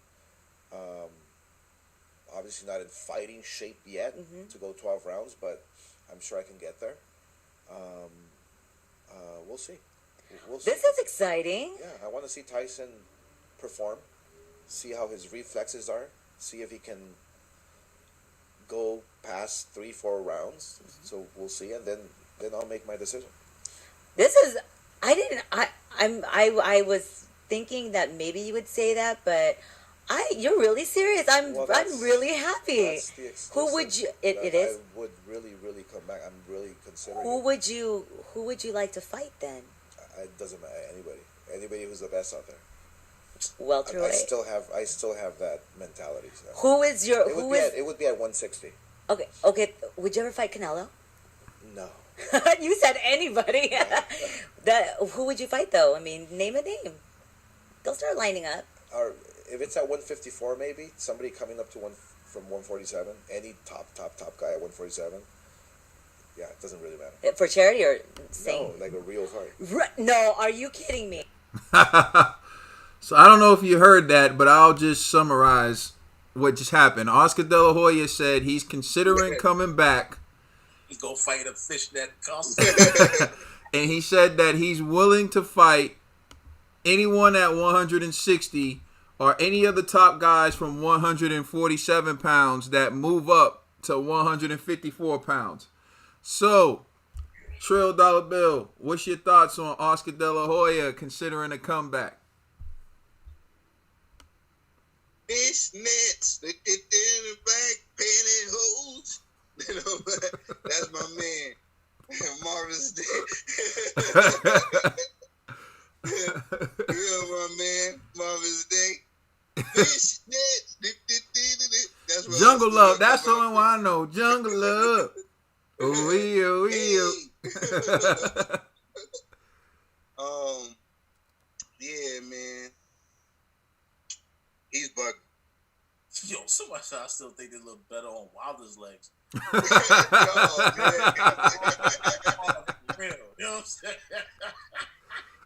Obviously not in fighting shape yet to go 12 rounds, but I'm sure I can get there. We'll see. We'll see. This is exciting. Yeah, I want to see Tyson perform, see how his reflexes are, see if he can go past 3-4 rounds. So we'll see, and then I'll make my decision. This is I didn't. I was thinking that maybe you would say that, but you're really serious. Well, I'm really happy. That's the Who exclusive. would you? It I is. would really, really come back. I'm really considering Who it. would you? Who would you like to fight then? It doesn't matter. Anybody who's the best out there. Welterweight. I still have that mentality. So. Who is your? It would Who be is? at 160. Okay. Okay. Would you ever fight Canelo? No. You said anybody. Who would you fight though? I mean, name a name. They'll start lining up. Or if it's at 154, maybe somebody coming up to from 147. Any top guy at 147. Yeah, it doesn't really matter. For charity or saying? No, like a real fight. No, are you kidding me? So I don't know if you heard that, but I'll just summarize what just happened. Oscar De La Hoya said he's considering coming back. He's gonna fight a fishnet cost. And he said that he's willing to fight anyone at 160 or any of the top guys from 147 pounds that move up to 154 pounds. So, Trill Dollar Bill, what's your thoughts on Oscar De La Hoya considering a comeback? Fishnets, in the back, pantyhose. You know, that's my man. Marvin's Day. You know my man, Marvin's Day. Fishnets. That's what Jungle Love, that's the only one I know. Jungle Love. Ooh. Yeah, man. He's bugging. Yo, somebody said I still think they look better on Wilder's legs. Oh, man. Real, you know what I'm saying?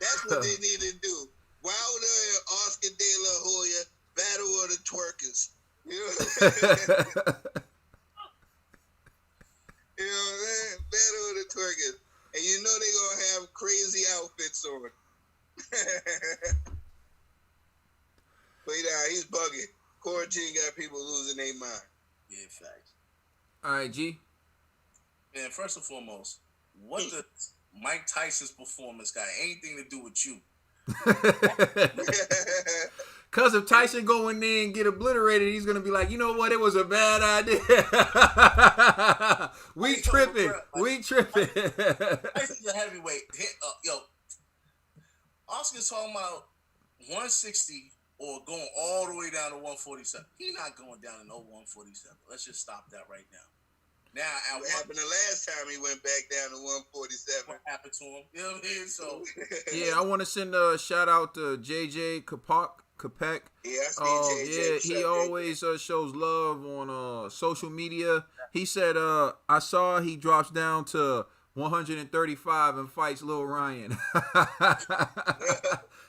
That's what they need to do. Wilder and Oscar De La Hoya, battle of the twerkers. You know what I'm saying? You know what I'm saying? Battle of the twerkers. And you know they're going to have crazy outfits on. But he's bugging. Quarantine got people losing their mind. Yeah, facts. All right, G. Man, first and foremost, what does Mike Tyson's performance got anything to do with you? Because if Tyson go in there and get obliterated, he's going to be like, you know what? It was a bad idea. We tripping. Tyson's a heavyweight. Yo, Oscar's talking about 160 or going all the way down to 147. He's not going down to no 147. Let's just stop that right now. Now, what happened the last time he went back down to 147? What happened to him? You know what I mean? So, yeah, I want to send a shout out to JJ Kapek. Yeah, I see JJ. Yeah, he always shows love on social media. He said, I saw he drops down to 135 and fights Lil Ryan.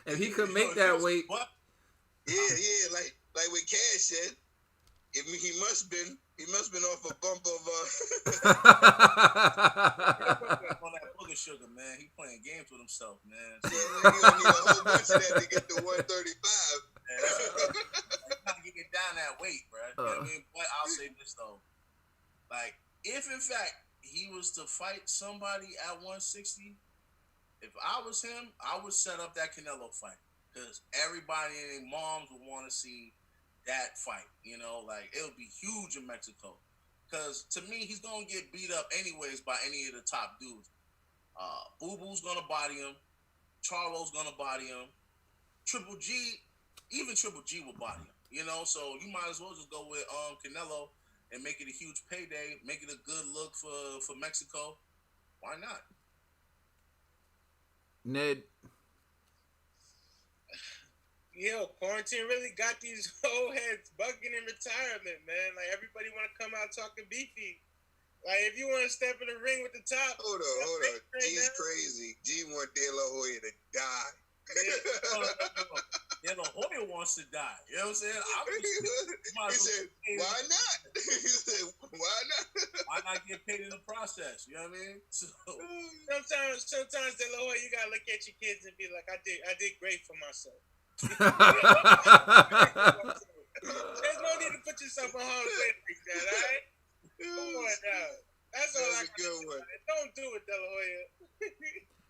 If he could make that weight. What? Yeah, like what Cash said. He must been off a bump of on that booger sugar, man. He playing games with himself, man. He don't need a whole bunch of that to get to 135. He's trying to get down that weight, bro. You know what I mean? But I'll say this though. Like, if in fact he was to fight somebody at 160, if I was him, I would set up that Canelo fight. Because everybody and their moms would want to see that fight. You know, like, it'll be huge in Mexico. Because to me, he's going to get beat up anyways by any of the top dudes. Boo Boo's going to body him. Charlo's going to body him. Triple G will body him. You know, so you might as well just go with Canelo and make it a huge payday, make it a good look for Mexico. Why not? Ned. Yo, quarantine really got these old heads bugging in retirement, man. Like, everybody want to come out talking beefy. Like, if you want to step in the ring with the top. Hold on. G's crazy. G want De La Hoya to die. Yeah, no, Hoya wants to die. You know what I'm saying? He said, why not? He said, why not? Why not get paid in the process? You know what I mean? So, sometimes De La Hoya, you gotta look at your kids and be like, I did great for myself. There's no need to put yourself on hard way like that, all right? Come on now. That's all I can do. Don't do it, De La Hoya.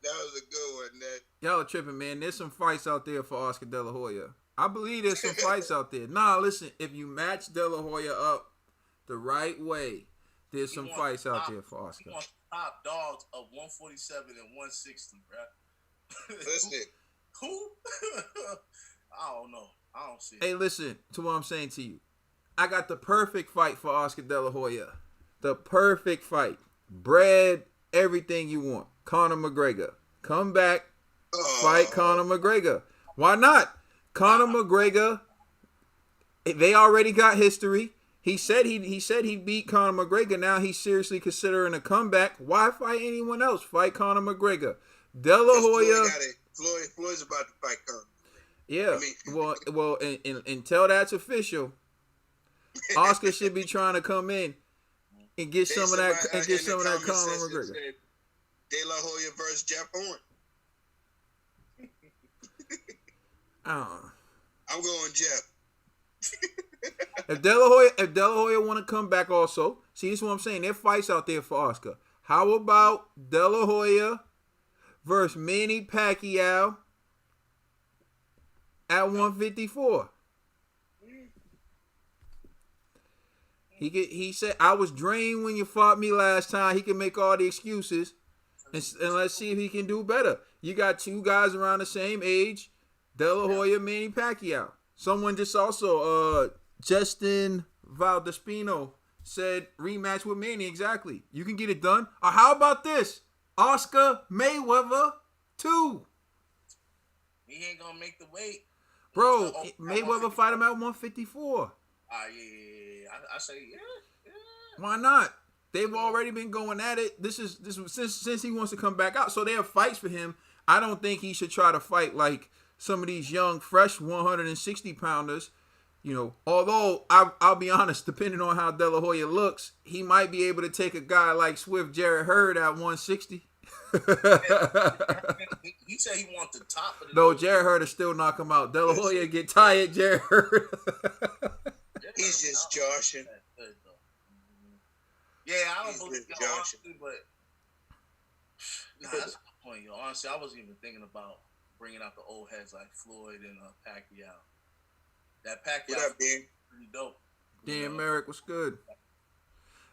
That was a good and that. Y'all are tripping, man. There's some fights out there for Oscar De La Hoya. I believe there's some fights out there. Nah, listen, if you match De La Hoya up the right way, there's some fights out there for Oscar. He wants top dogs of 147 and 160, bro. Listen. Who? I don't know. I don't see it. Hey, listen to what I'm saying to you. I got the perfect fight for Oscar De La Hoya. The perfect fight. Bread, everything you want. Conor McGregor. Come back, fight Conor McGregor. Why not? Conor McGregor, they already got history. He said he beat Conor McGregor. Now he's seriously considering a comeback. Why fight anyone else? Fight Conor McGregor. De La Hoya. Floyd's about to fight Conor. Yeah. Well, until that's official, Oscar should be trying to come in and get some of that Conor McGregor. De La Hoya versus Jeff Horn. I'm going Jeff. If De La Hoya want to come back also, see, this is what I'm saying. There are fights out there for Oscar. How about De La Hoya versus Manny Pacquiao at 154? He said, I was drained when you fought me last time. He can make all the excuses. And let's see if he can do better. You got two guys around the same age, De La Hoya, Manny Pacquiao. Someone just also, Justin Valdespino said rematch with Manny. Exactly. You can get it done. Or how about this? Oscar Mayweather 2. He ain't gonna make the weight. Bro, Mayweather fight him at 154. Yeah. I say yeah. Why not? They've already been going at it. This is since he wants to come back out. So there are fights for him. I don't think he should try to fight like some of these young, fresh 160 pounders. You know, although I'll be honest, depending on how De La Hoya looks, he might be able to take a guy like Swift Jarrett Hurd at 160. He said he wants the top of the No, Jarrett Hurd will still knock him out. De La Hoya get tired, Jarrett Hurd. He's just joshing. Yeah, I don't believe it, honestly, but that's the point, yo. Honestly, I wasn't even thinking about bringing out the old heads like Floyd and Pacquiao. That Pacquiao What up, man? Pretty dope. Damn, Merrick was good.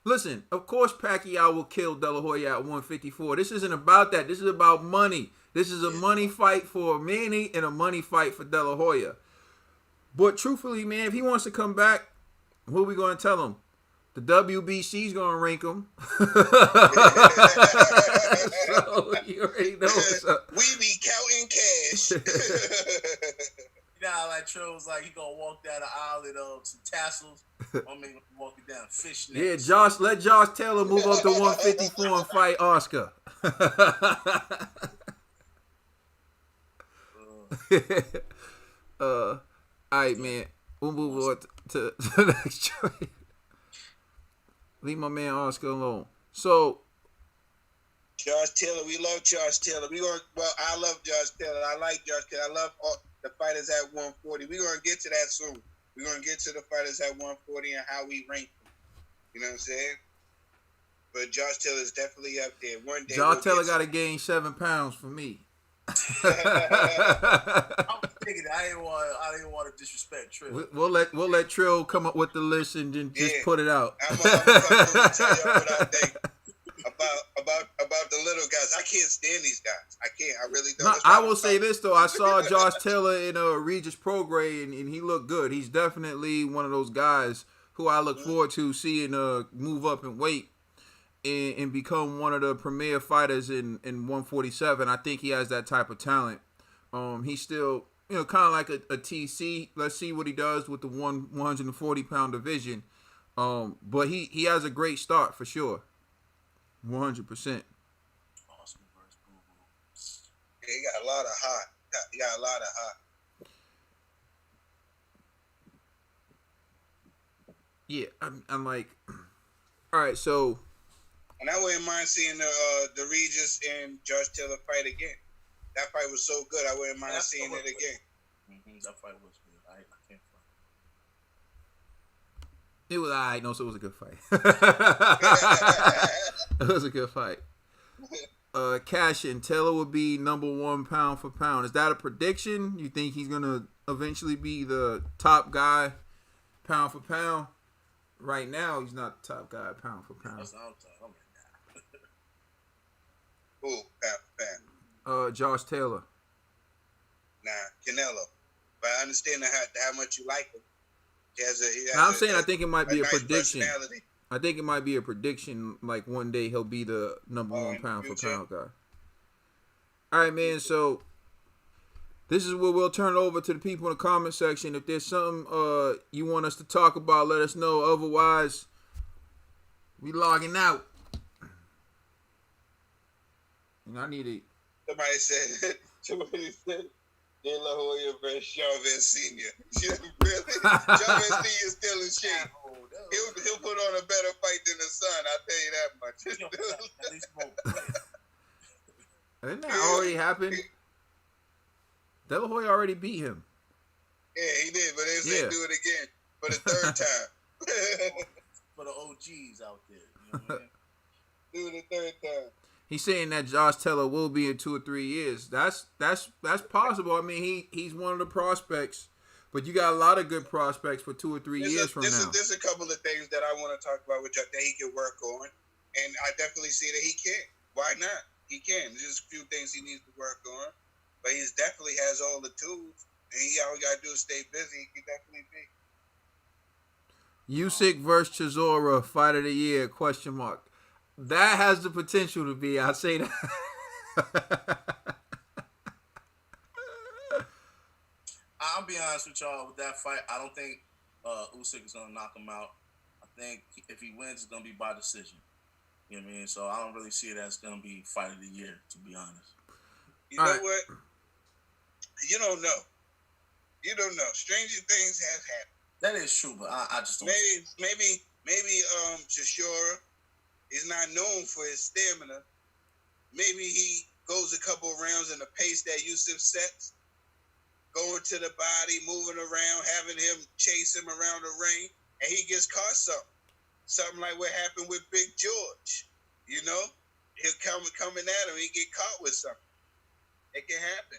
Listen, of course Pacquiao will kill De La Hoya at 154. This isn't about that. This is about money. This is a money fight for Manny and a money fight for De La Hoya. But truthfully, man, if he wants to come back, what are we going to tell him? The WBC's going to rank him. So you already know what's up. We be counting cash. You know how like Trill was like, he going to walk down the aisle in some tassels. I'm going to walk it down fishnets. Yeah, let Josh Taylor move up to 154 and fight Oscar. All right, man. We'll move on to the next trade. Leave my man Oscar alone. So, Josh Taylor, we love Josh Taylor. I love Josh Taylor. I like Josh Taylor. I love all the fighters at 140. We're gonna get to that soon. We're gonna get to the fighters at 140 and how we rank them. You know what I'm saying? But Josh Taylor is definitely up there. One day, Josh Taylor got to gain 7 pounds for me. I was thinking I didn't want to disrespect Trill. We'll let Trill come up with the list and then just put it out. I'm gonna tell y'all what I think about the little guys. I can't stand these guys. I can't. I really don't. No, I will say this though. I saw Josh Taylor in Regis Prograis and he looked good. He's definitely one of those guys who I look forward to seeing move up in weight and become one of the premier fighters in 147. I think he has that type of talent. He's still, kind of like a TC. Let's see what he does with the 140-pound division. But he has a great start for sure. 100%. Awesome versus Boo Boo. Yeah, he got a lot of hot. He got a lot of hot. Yeah, I'm like, all right, so. And I wouldn't mind seeing the Regis and Josh Taylor fight again. That fight was so good, I wouldn't mind seeing it again. Mm-hmm, that fight was good. I can't fight. It was all right. No, so it was a good fight. It was a good fight. Cash in Taylor will be number 1 pound for pound. Is that a prediction? You think he's gonna eventually be the top guy pound for pound? Right now, he's not the top guy pound for pound. Who? Pound for pound. Josh Taylor. Nah, Canelo. But I understand how much you like him. I think it might be a nice prediction. personality. I think it might be a prediction. Like one day he'll be the number 1 pound for pound guy. All right, man. So this is where we'll turn it over to the people in the comment section. If there's something you want us to talk about, let us know. Otherwise, we logging out. And I need it. Somebody said, De La Hoya versus Chavez Sr. Really? Chavez Sr. is still in shape. He'll put on a better fight than the son, I'll tell you that much. Didn't that already happen? De La Hoya already beat him. Yeah, he did, but they said do it again for the third time. For the OGs out there. You know what I mean? Do it the third time. He's saying that Josh Taylor will be in 2 or 3 years. That's possible. I mean, he's one of the prospects, but you got a lot of good prospects for 2 or 3 years from now. There's a couple of things that I want to talk about with Josh that he can work on, and I definitely see that he can. Why not? He can. There's just a few things he needs to work on, but he definitely has all the tools, and all he got to do is stay busy. He can definitely be. Usyk versus Chisora, fight of the year, ? That has the potential to be. I say that. I'll be honest with y'all with that fight. I don't think Usyk is gonna knock him out. I think if he wins, it's gonna be by decision. You know what I mean? So I don't really see it as gonna be fight of the year, to be honest. You know what? You don't know. You don't know. Stranger things have happened. That is true, but I just don't. Maybe Chisora. He's not known for his stamina. Maybe he goes a couple of rounds in the pace that Usyk sets, going to the body, moving around, having him chase him around the ring, and he gets caught something like what happened with Big George. You know, he'll coming at him, he get caught with something. It can happen.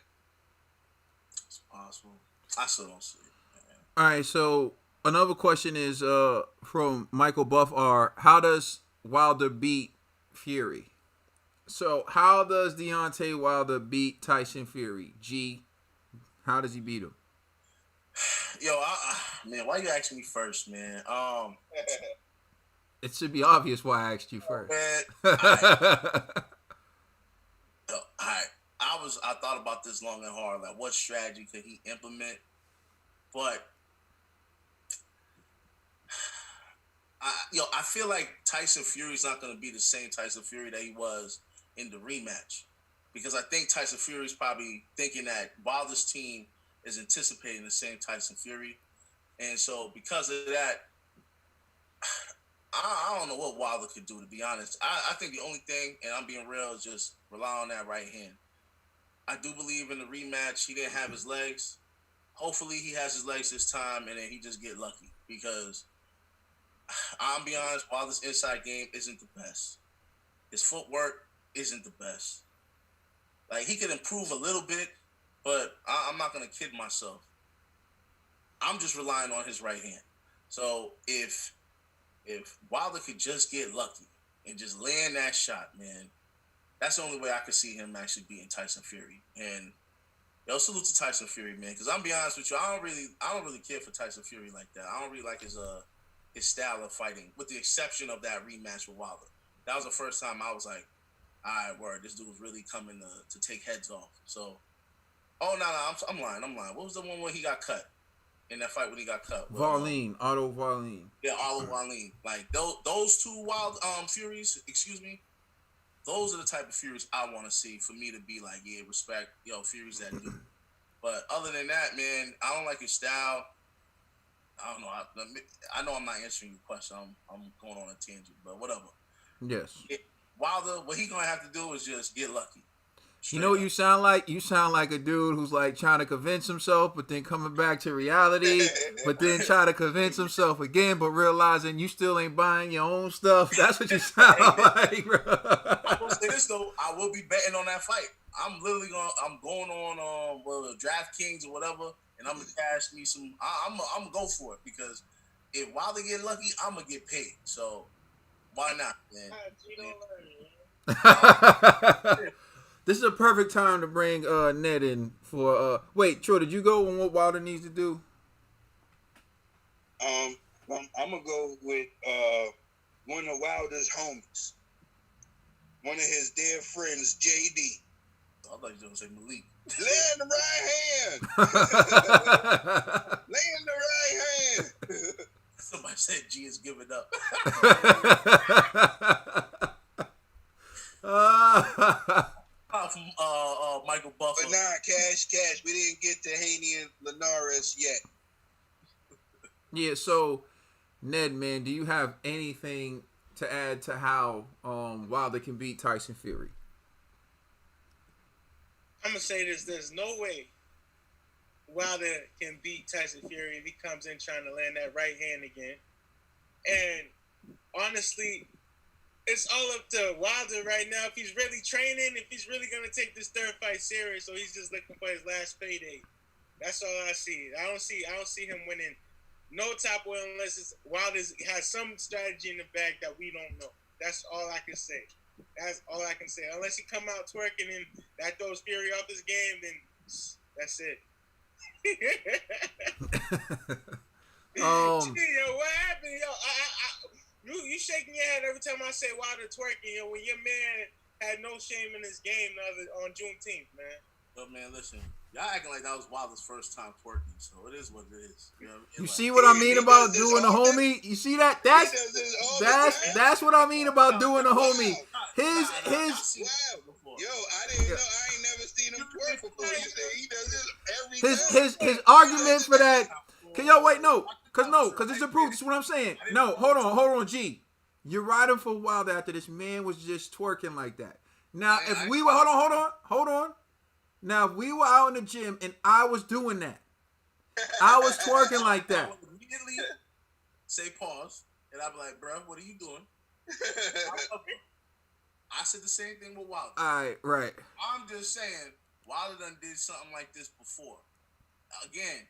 It's possible. I still don't see it, man. All right, so another question is from Michael Buff R. How does Wilder beat Fury? So how does Deontay Wilder beat Tyson Fury? How does he beat him? Yo, man, why you asking me first, man? It should be obvious why I asked you first. Man, I thought about this long and hard. Like, what strategy could he implement? But I feel like Tyson Fury's not going to be the same Tyson Fury that he was in the rematch, because I think Tyson Fury's probably thinking that Wilder's team is anticipating the same Tyson Fury, and so because of that, I don't know what Wilder could do, to be honest. I think the only thing, and I'm being real, is just rely on that right hand. I do believe in the rematch he didn't have his legs. Hopefully he has his legs this time, and then he just get lucky, because I'll be honest, Wilder's inside game isn't the best. His footwork isn't the best. Like, he could improve a little bit, but I'm not going to kid myself. I'm just relying on his right hand. So if Wilder could just get lucky and just land that shot, man, that's the only way I could see him actually beating Tyson Fury. And salute to Tyson Fury, man, because I'm be honest with you, I don't really care for Tyson Fury like that. I don't really like his style of fighting, with the exception of that rematch with Wilder. That was the first time I was like, all right, word, this dude's really coming to take heads off. So, I'm lying. What was the one where he got cut? In that fight when he got cut? Otto Wallin. Yeah, Otto Wallin. Like, those two Furies, those are the type of Furies I want to see, for me to be like, yeah, respect, Fury's that dude. But other than that, man, I don't like his style. I don't know. I know I'm not answering your question. I'm going on a tangent, but whatever. Yes. Wilder, what he gonna have to do is just get lucky. You know what you sound like? You sound like a dude who's like trying to convince himself, but then coming back to reality, but then try to convince himself again, but realizing you still ain't buying your own stuff. That's what you sound like, bro. I was say this though, I will be betting on that fight. I'm going on DraftKings or whatever, and I'm gonna cash me some. I'm gonna go for it because if Wilder get lucky, I'm gonna get paid. So why not, man? This is a perfect time to bring Ned in for. Wait, Troy, did you go on what Wilder needs to do? I'm gonna go with one of Wilder's homies, one of his dear friends, JD. I thought you were gonna say Malik. Lay in the right hand. Lay in the right hand. Somebody said G is giving up. From Michael Buffer. But nah, cash. We didn't get to Haney and Linares yet. Yeah, so Ned, man, do you have anything to add to how Wilder can beat Tyson Fury? I'm gonna say this: there's no way Wilder can beat Tyson Fury if he comes in trying to land that right hand again. And honestly, it's all up to Wilder right now. If he's really training, if he's really gonna take this third fight serious, or he's just looking for his last payday. That's all I see. I don't see him winning no top oil unless Wilder has some strategy in the bag that we don't know. That's all I can say. That's all I can say. Unless he come out twerking and that throws Fury off his game, then that's it. Yo, what happened? Yo, you shaking your head every time I say Wilder twerking. Yo, when your man had no shame in his game on Juneteenth, man. But man, listen, y'all acting like that was Wilder's first time twerking, so it is what it is. You know what I mean? You see what I mean about doing a homie? You see that? That's what I mean about doing a homie. His Wow. Yo, I didn't know. I ain't never seen him twerk before. You say he does this every time. His argument for that. Can y'all wait? Cause it's a proof. This is what I'm saying. No, hold on, G. You're riding for Wilder after this man was just twerking like that. Now, if we were hold on. Now, if we were out in the gym and I was doing that, I was twerking like that. I would immediately say pause, and I'd be like, bro, what are you doing? I said the same thing with Wilder. All right. I'm just saying, Wilder done did something like this before. Again,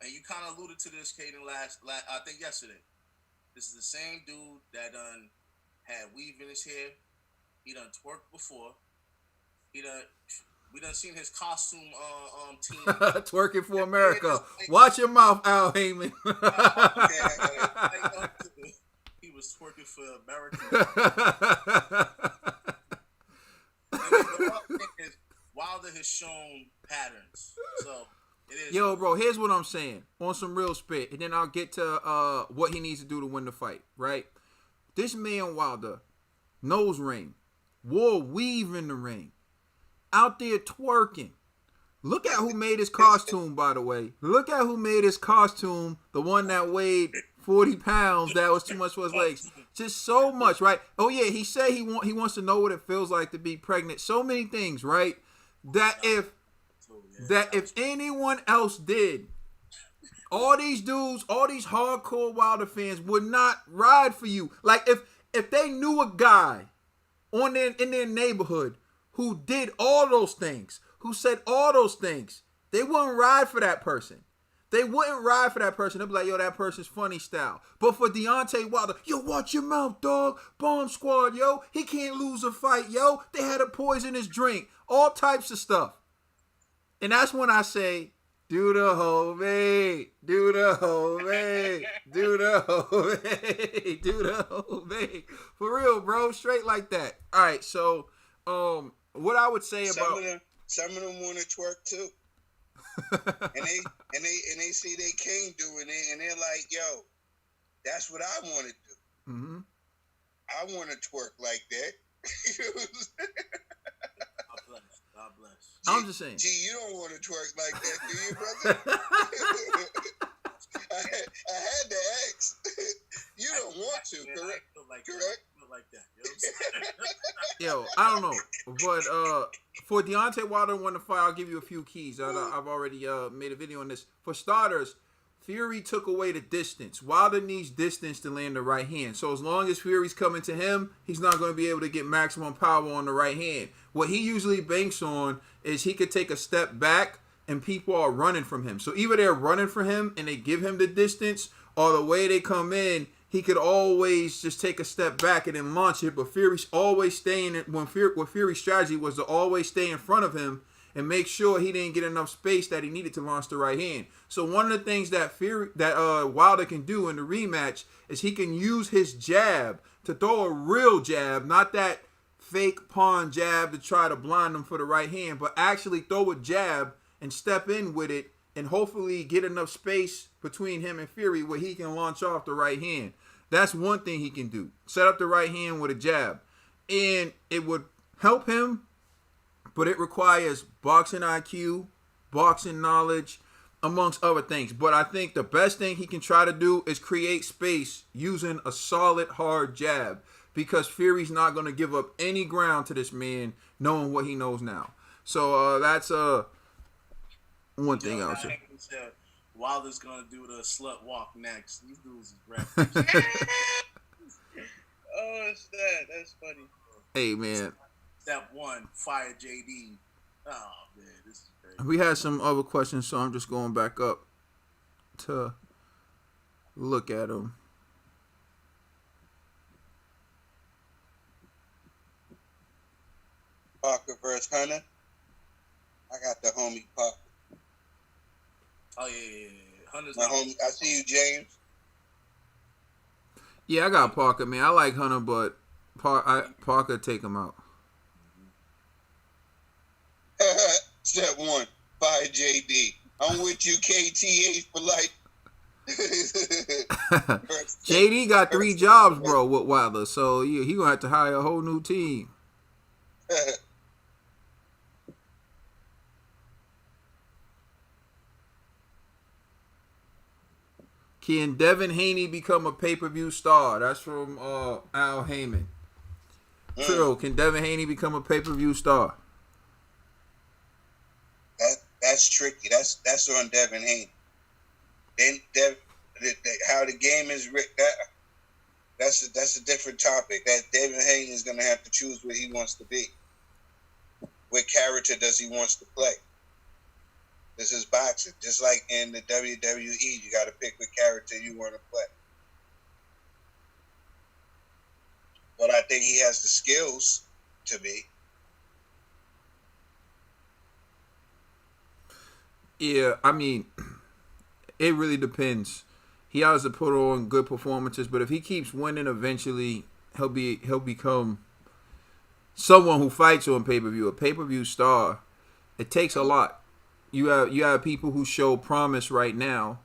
and you kind of alluded to this, Caden, last I think yesterday. This is the same dude that done had weave in his hair. He done twerked before. We done seen his costume team. Twerking for America. Watch your mouth, Al Heyman. He was twerking for America. Wilder has shown patterns. So it is. Yo, bro, here's what I'm saying. On some real spit. And then I'll get to what he needs to do to win the fight, right? This man Wilder, nose ring, wore weave in the ring. Out there twerking. Look at who made his costume, by the way. Look at who made his costume. The one that weighed 40 pounds. That was too much for his legs. Just so much, right? Oh, yeah, he said he wants to know what it feels like to be pregnant. So many things, right? That if anyone else did, all these dudes, all these hardcore Wilder fans would not ride for you. Like, if they knew a guy in their neighborhood who did all those things, who said all those things, they wouldn't ride for that person. They wouldn't ride for that person. They'd be like, yo, that person's funny style. But for Deontay Wilder, yo, watch your mouth, dog. Bomb squad, yo. He can't lose a fight, yo. They had to poison his drink. All types of stuff. And that's when I say, do the homie. Do the homie. Do the homie. Do the homie. For real, bro. Straight like that. All right, so, what I would say some of them want to twerk too, and they see they king doing it, and they're like, "Yo, that's what I want to do. Mm-hmm. I want to twerk like that." God bless. I'm just saying. Gee, you don't want to twerk like that, do you, brother? I had to ask. You don't want to, correct? Correct. Like that, you know what I'm saying? Yo, I don't know, but for Deontay Wilder to win the fight, I'll give you a few keys. I've already made a video on this. For starters, Fury took away the distance. Wilder needs distance to land the right hand. So as long as Fury's coming to him, he's not going to be able to get maximum power on the right hand. What he usually banks on is he could take a step back and people are running from him. So either they're running from him and they give him the distance, or the way they come in, he could always just take a step back and then launch it. But Fury's always staying, what Fury's strategy was to always stay in front of him and make sure he didn't get enough space that he needed to launch the right hand. So one of the things that Wilder can do in the rematch is he can use his jab to throw a real jab, not that fake pawn jab to try to blind him for the right hand, but actually throw a jab and step in with it and hopefully get enough space between him and Fury where he can launch off the right hand. That's one thing he can do. Set up the right hand with a jab. And it would help him, but it requires boxing IQ, boxing knowledge, amongst other things. But I think the best thing he can try to do is create space using a solid, hard jab, because Fury's not going to give up any ground to this man knowing what he knows now. So that's one thing I'll say. Wilder's going to do the slut walk next. These dudes is rap. Oh, it's that. That's funny. Hey, man. Step 1, fire JD. Oh, man, this is crazy. We had some other questions, so I'm just going back up to look at them. Parker versus Hunter. I got the homie Parker. Oh, yeah. Hunter's my homie. I see you, James. Yeah, I got Parker, man. I like Hunter, but Parker take him out. Step 1, fire JD. I'm with you, KTH, for life. JD got 3 jobs, bro, with Wilder, so yeah, he gonna have to hire a whole new team. Can Devin Haney become a pay-per-view star? That's from Al Heyman. True. Can Devin Haney become a pay-per-view star? That's tricky. That's on Devin Haney. Then how the game is written. That's a different topic. That Devin Haney is gonna have to choose what he wants to be. What character does he wants to play? This is boxing. Just like in the WWE, you got to pick what character you want to play. But I think he has the skills to be. Yeah, I mean, it really depends. He has to put on good performances, but if he keeps winning, eventually he'll become someone who fights on pay-per-view, a pay-per-view star. It takes a lot. You have people who show promise right now,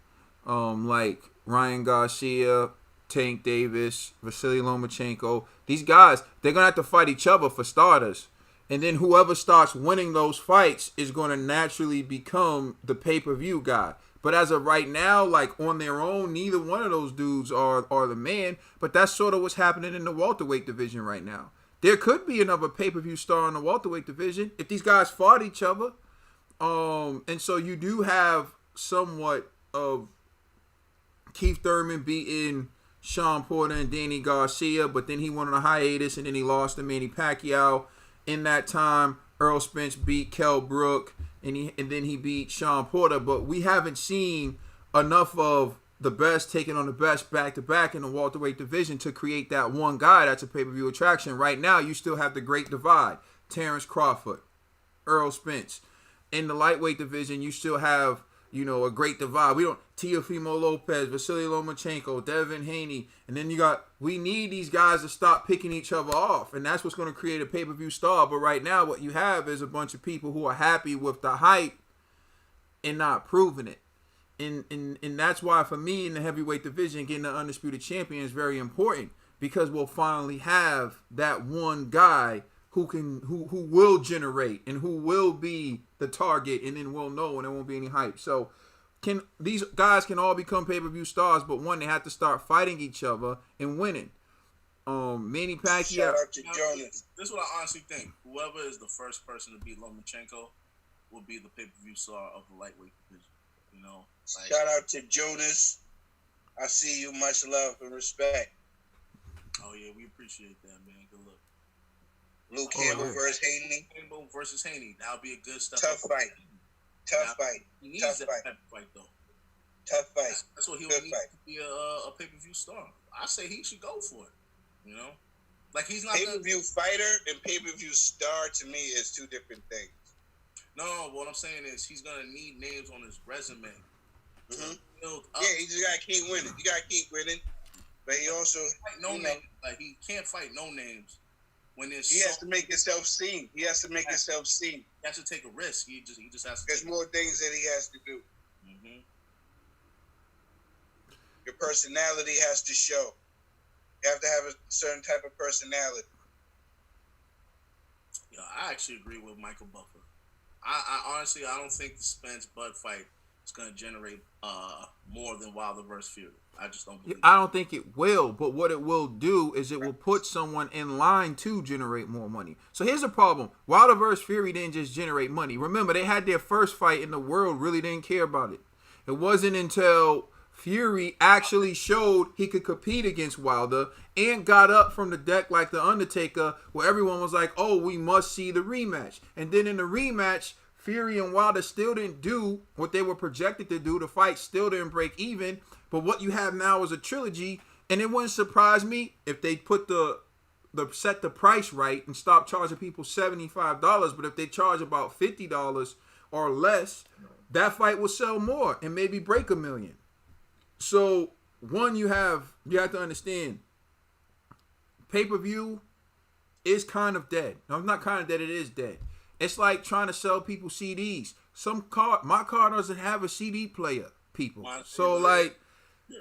like Ryan Garcia, Tank Davis, Vasily Lomachenko. These guys, they're gonna have to fight each other for starters. And then whoever starts winning those fights is going to naturally become the pay-per-view guy. But as of right now, like on their own, neither one of those dudes are the man. But that's sort of what's happening in the welterweight division right now. There could be another pay-per-view star in the welterweight division if these guys fought each other. And so you do have somewhat of Keith Thurman beating Sean Porter and Danny Garcia, but then he went on a hiatus and then he lost to Manny Pacquiao. In that time, Earl Spence beat Kell Brook, and then he beat Sean Porter. But we haven't seen enough of the best taking on the best back-to-back in the welterweight division to create that one guy that's a pay-per-view attraction. Right now, you still have the great divide. Terrence Crawford, Earl Spence. In the lightweight division, you still have, a great divide. Teofimo Lopez, Vasily Lomachenko, Devin Haney, and then we need these guys to stop picking each other off, and that's what's going to create a pay-per-view star. But right now, what you have is a bunch of people who are happy with the hype and not proving it. And that's why, for me, in the heavyweight division, getting the undisputed champion is very important, because we'll finally have that one guy who will generate and who will be the target, and then we'll know and there won't be any hype. So these guys can all become pay-per-view stars, but one, they have to start fighting each other and winning. Manny Pacquiao. Shout out to Jonas. This is what I honestly think. Whoever is the first person to beat Lomachenko will be the pay-per-view star of the lightweight division. You know, like, shout out to Jonas. I see you. Much love and respect. oh yeah, we appreciate that, man. Good luck. Luke Campbell versus Haney. Campbell versus Haney. That'll be a good stuff. Tough fight. Tough fight. He needs Tough that fight. type of fight though. Tough fight. That's what he Good would need fight. to be a pay-per-view star. I say he should go for it. You know, like he's not Pay-per-view fighter and pay-per-view star to me is two different things. No, what I'm saying is he's gonna need names on his resume. Mm-hmm. Build up. Yeah, he just gotta keep winning. You gotta keep winning, but he also names. Like he can't fight no names when there's. He has to make himself seen. He has to make himself seen. He has to take a risk. He just has to. There's more things that he has to do. Mm-hmm. Your personality has to show. You have to have a certain type of personality. Yeah, I actually agree with Michael Buffer. I honestly, I don't think the Spence Bud fight is going to generate more than Wilder versus Fury. I just don't believe. I don't think it will, but what it will do is it will put someone in line to generate more money. So here's the problem. Wilder versus Fury didn't just generate money. Remember, they had their first fight and the world really didn't care about it. It wasn't until Fury actually showed he could compete against Wilder and got up from the deck like The Undertaker, where everyone was like, oh, we must see the rematch. And then in the rematch, Fury and Wilder still didn't do what they were projected to do. The fight still didn't break even. But what you have now is a trilogy, and it wouldn't surprise me if they put set the price right and stop charging people $75. But if they charge about $50 or less, that fight will sell more and maybe break $1 million. So one, you have to understand, pay-per-view is kind of dead. No, it's not kind of dead. It is dead. It's like trying to sell people CDs. My car doesn't have a CD player, people. So like,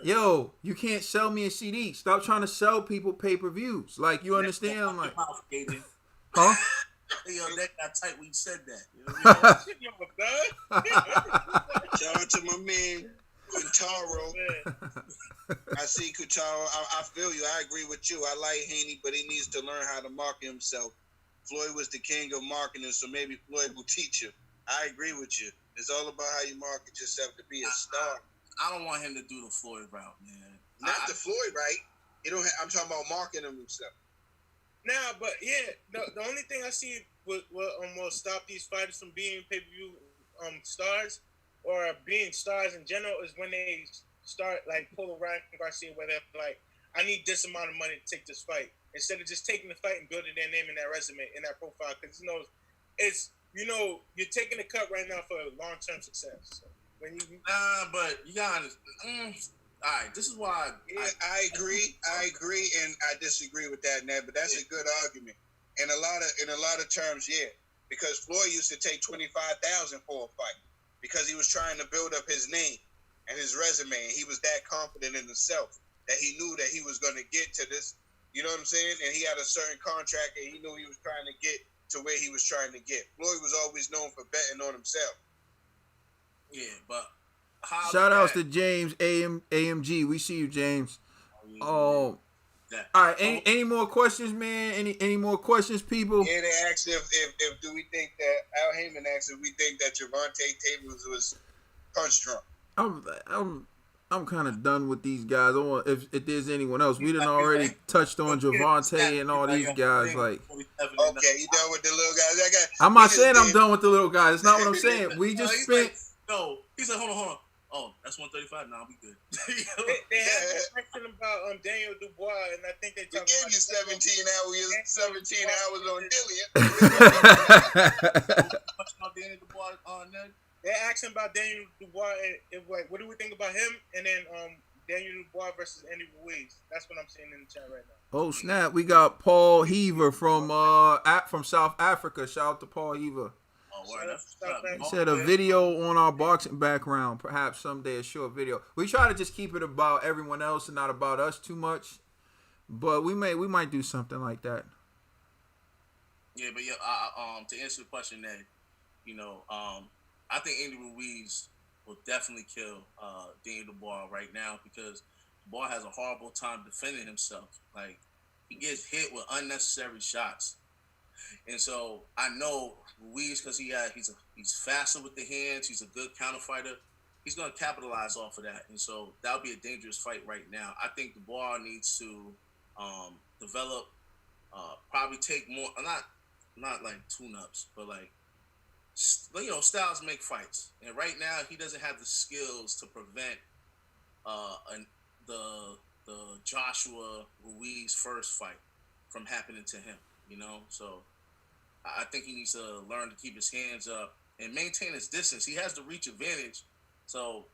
yo, you can't sell me a CD. Stop trying to sell people pay-per-views. Like, you understand? Like, huh? Yo, that got tight when you said that. You know what I mean? Shout out to my man Kutaro. I see Kutaro. I feel you. I agree with you. I like Haney, but he needs to learn how to market himself. Floyd was the king of marketing, so maybe Floyd will teach him. I agree with you. It's all about how you market yourself to be a star. I don't want him to do the Floyd route, man. Not the Floyd, right? I'm talking about marketing himself. Nah, but yeah, the only thing I see will stop these fighters from being pay-per-view stars or being stars in general is when they start like pull a Ryan Garcia, where they're like, I need this amount of money to take this fight, instead of just taking the fight and building their name in that resume, in that profile, because you're taking a cut right now for long-term success. So when but you got all right, this is why I agree, and I disagree with that, Ned. But that's a good argument. In a lot of terms, yeah. Because Floyd used to take $25,000 for a fight because he was trying to build up his name and his resume, and he was that confident in himself that he knew that he was going to get to this. You know what I'm saying? And he had a certain contract, and he knew he was trying to get to where he was trying to get. Floyd was always known for betting on himself. Yeah, but shout outs to James AMG. We see you, James. All right. Any more questions, man? Any more questions, people? Yeah, they asked if do we think that Al Heyman asked if we think that Gervonta Davis was punch drunk. I'm kind of done with these guys. If there's anyone else, we done already touched on Gervonta and all these guys. Like, okay, you done with the little guys? I'm not saying I'm done with the little guys. That's not what I'm saying. We just spent. No, he said, hold on. Oh, that's 135. Nah, we good. they have a question about Daniel Dubois, and I think they talking about you 17 hours on Dillian. Daniel Dubois, Ned? They're asking about Daniel Dubois and what do we think about him? And then Daniel Dubois versus Andy Ruiz. That's what I'm seeing in the chat right now. Oh snap! We got Paul Heaver from South Africa. Shout out to Paul Heaver. He said a video on our boxing background. Perhaps someday a short video. We try to just keep it about everyone else and not about us too much. But we might do something like that. Yeah, but to answer the question, Ned, I think Andy Ruiz will definitely kill Daniel Dubois right now because Dubois has a horrible time defending himself. Like, he gets hit with unnecessary shots. And so I know Ruiz, because he's faster with the hands, he's a good counter fighter. he's gonna capitalize off of that, and so that'll be a dangerous fight right now. I think Dubois needs to develop, probably take more, not like tune-ups, but like styles make fights, and right now he doesn't have the skills to prevent the Joshua Ruiz first fight from happening to him. So I think he needs to learn to keep his hands up and maintain his distance. He has the reach advantage, so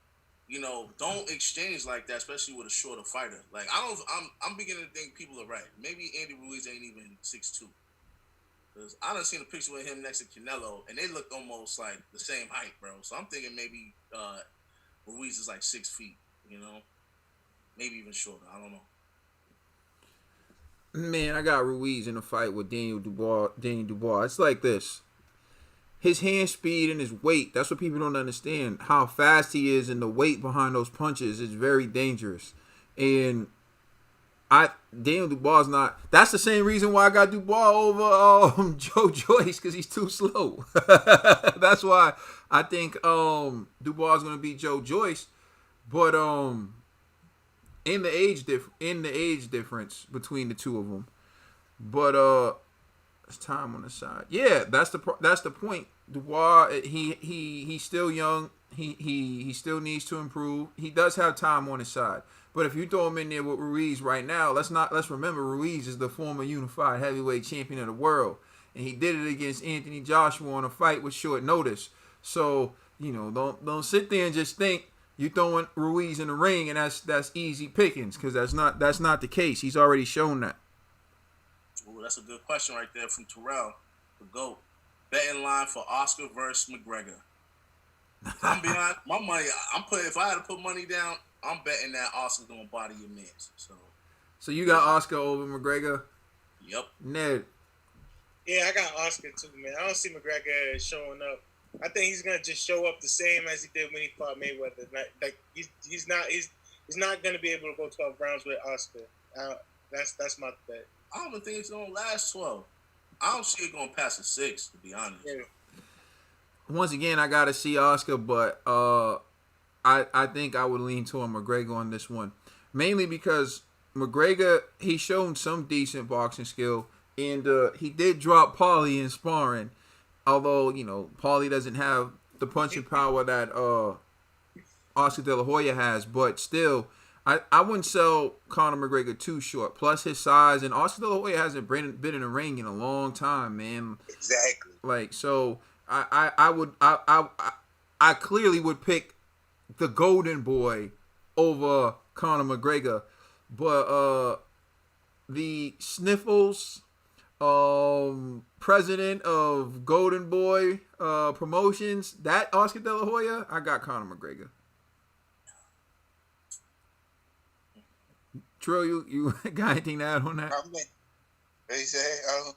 don't exchange like that, especially with a shorter fighter. Like I'm beginning to think people are right. Maybe Andy Ruiz ain't even 6'2". Because I done seen a picture with him next to Canelo, and they looked almost like the same height, bro. So I'm thinking maybe Ruiz is like 6 feet, maybe even shorter. I don't know. Man, I got Ruiz in a fight with Daniel Dubois. It's like this. His hand speed and his weight, that's what people don't understand. How fast he is and the weight behind those punches is very dangerous. And Daniel Dubois is not. That's the same reason why I got Dubois over Joe Joyce, because he's too slow. That's why I think Dubois is going to beat Joe Joyce. But in the age difference between the two of them. But it's time on the side. Yeah, that's the point. Dubois, he's still young. He still needs to improve. He does have time on his side. But if you throw him in there with Ruiz right now, let's remember Ruiz is the former unified heavyweight champion of the world, and he did it against Anthony Joshua on a fight with short notice. So don't sit there and just think you throwing Ruiz in the ring and that's easy pickings, because that's not the case. He's already shown that. Ooh, that's a good question right there from Terrell, the GOAT. Betting line for Oscar versus McGregor. I'm being honest, my money. If I had to put money down, I'm betting that Oscar's gonna body your man. So you got Oscar over McGregor? Yep. Ned. Yeah, I got Oscar too, man. I don't see McGregor showing up. I think he's gonna just show up the same as he did when he fought Mayweather. He's not gonna be able to go 12 rounds with Oscar. That's my bet. I don't even think it's gonna last 12. I don't see it going past a 6, to be honest. Yeah. Once again, I gotta see Oscar, but I think I would lean toward McGregor on this one, mainly because McGregor, he's shown some decent boxing skill, and he did drop Paulie in sparring. Although Paulie doesn't have the punching power that Oscar De La Hoya has, but still, I wouldn't sell Conor McGregor too short. Plus his size, and Oscar De La Hoya hasn't been in a ring in a long time, man. Exactly. Like, so I clearly would pick the Golden Boy over Conor McGregor, but the Sniffles, president of Golden Boy Promotions, that Oscar De La Hoya, I got Conor McGregor. Trill, you got anything to add on that? They say, I'll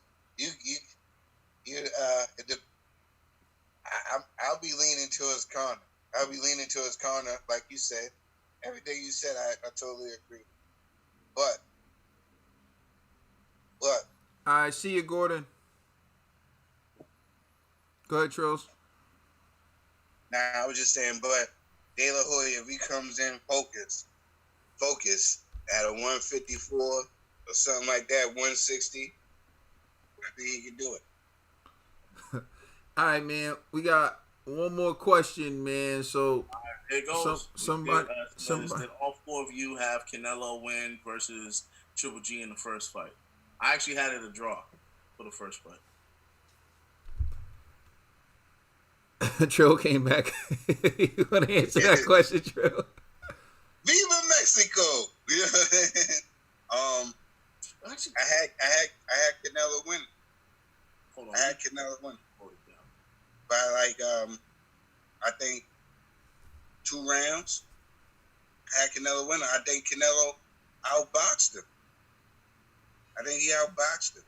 be leaning towards Conor. I'll be leaning towards Conor, like you said. Everything you said, I totally agree. But I see you, Gordon. Go ahead, Trills. I was just saying, but De La Hoya, if he comes in focus at a 154 or something like that, 160, I think he can do it. All right, man. We got one more question, man. So here it goes. Somebody. Did all 4 of you have Canelo win versus Triple G in the first fight? I actually had it a draw for the first fight. Trill came back. You want to answer that question, Trill? Viva Mexico! I had Canelo winning. Hold on. I had Canelo winning by I think 2 rounds. I had Canelo winning. I think Canelo outboxed him. I think he outboxed him.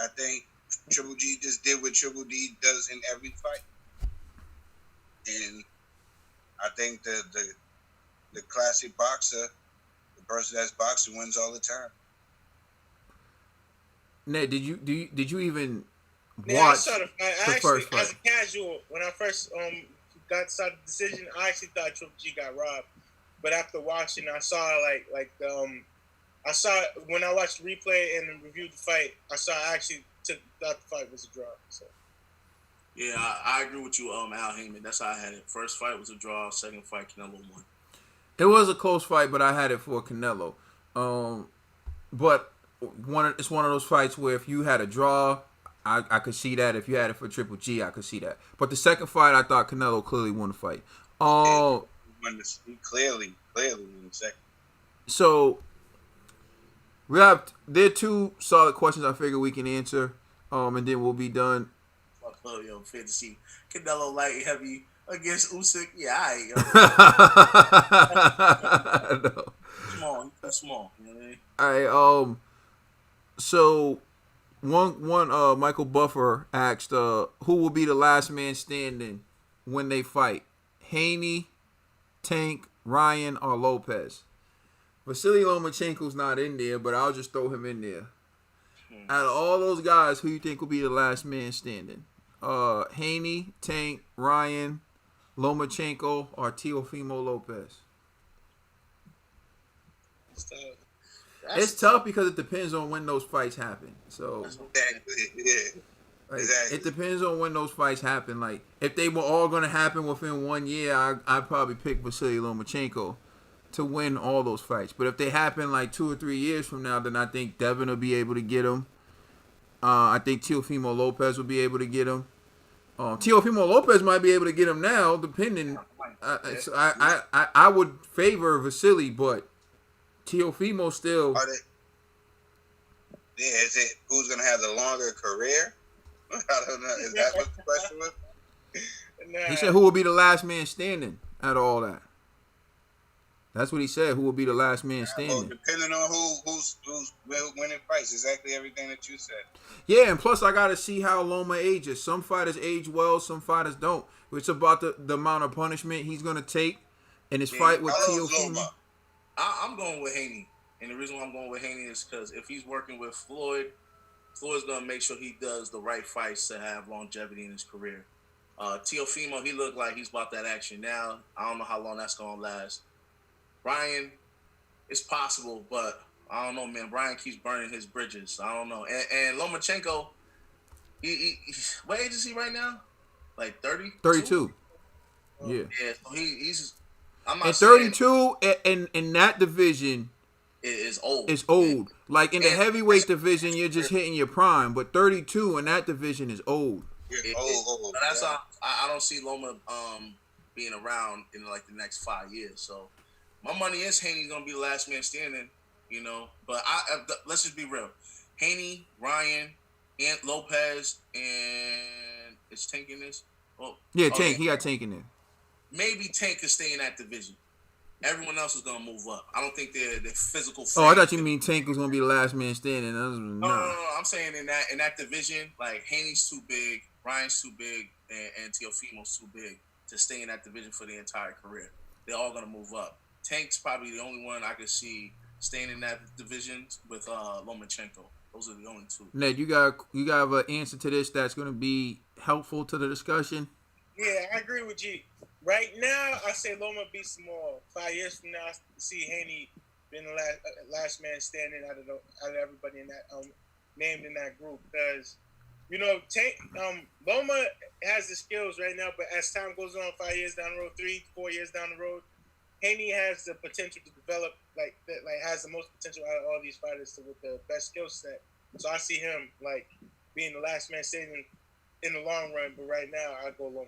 I think Triple G just did what Triple G does in every fight. And I think the classic boxer, the person that's boxing, wins all the time. Ned, did you even Yeah, I watch saw the fight. the first fight? As a casual, when I first saw the decision, I actually thought Triple G got robbed. But after watching, I saw I saw when I watched the replay and reviewed the fight, I actually thought the fight was a draw. So. Yeah, I agree with you, Al Heyman. That's how I had it. First fight was a draw. Second fight, Canelo won. It was a close fight, but I had it for Canelo. But it's one of those fights where if you had a draw, I could see that. If you had it for Triple G, I could see that. But the second fight, I thought Canelo clearly won the fight. Clearly won the second. So there are two solid questions I figure we can answer, and then we'll be done. Oh, yo, fair to see Canelo light heavy against Usyk. Yeah, No. Small. You know what I mean? All right. So one Michael Buffer asked, who will be the last man standing when they fight? Haney, Tank, Ryan, or Lopez? Vasily Lomachenko's not in there, but I'll just throw him in there. Out of all those guys, who you think will be the last man standing? Haney, Tank, Ryan, Lomachenko, or Teofimo Lopez? It's tough because it depends on when those fights happen. So Exactly. it depends on when those fights happen. Like if they were all going to happen within 1 year, I'd probably pick Vasily Lomachenko to win all those fights. But if they happen like 2 or 3 years from now, then I think Devin will be able to get him. I think Teofimo Lopez will be able to get him. Teofimo Lopez might be able to get him now, depending. I would favor Vasily, but Teofimo still. Is it who's gonna have the longer career? I don't know. Is that what the question was? He said, "Who will be the last man standing out of all that?" That's what he said. Who will be the last man standing? Depending on who's winning fights, exactly everything that you said. Yeah, and plus I gotta see how Loma ages. Some fighters age well, some fighters don't. It's about the amount of punishment he's gonna take in his fight with Teofimo. I'm going with Haney, and the reason why I'm going with Haney is because if he's working with Floyd's gonna make sure he does the right fights to have longevity in his career. Teofimo, he looked like he's about that action now. I don't know how long that's gonna last. Ryan, it's possible, but I don't know, man. Brian keeps burning his bridges. I don't know. And Lomachenko, he what age is he right now? Like 30? 32. Yeah. Yeah, so he's I'm not and saying 32 in that division is old. It's old. Like in the heavyweight division, you're just hitting your prime, but 32 in that division is old. Old. That's how I don't see Loma being around in like the next 5 years. So my money is Haney's gonna be the last man standing, you know. But let's just be real. Haney, Ryan, and Lopez, and is Tank in this? Oh, yeah, Tank. He got Tank in there. Maybe Tank could stay in that division. Everyone else is gonna move up. I don't think they're physical. Oh, I thought you mean Tank was gonna be the last man standing. No. I'm saying in that division, like Haney's too big, Ryan's too big, and Teofimo's too big to stay in that division for the entire career. They're all gonna move up. Tank's probably the only one I could see staying in that division with Lomachenko. Those are the only two. Ned, you got an answer to this that's going to be helpful to the discussion? Yeah, I agree with G. Right now, I say Loma be small. 5 years from now, I see Haney being the last man standing out of everybody in that named in that group. Because Loma has the skills right now, but as time goes on, 5 years down the road, 3-4 years down the road, Haney has the potential to develop has the most potential out of all these fighters with the best skill set. So I see him being the last man standing in the long run. But right now, I go Loma.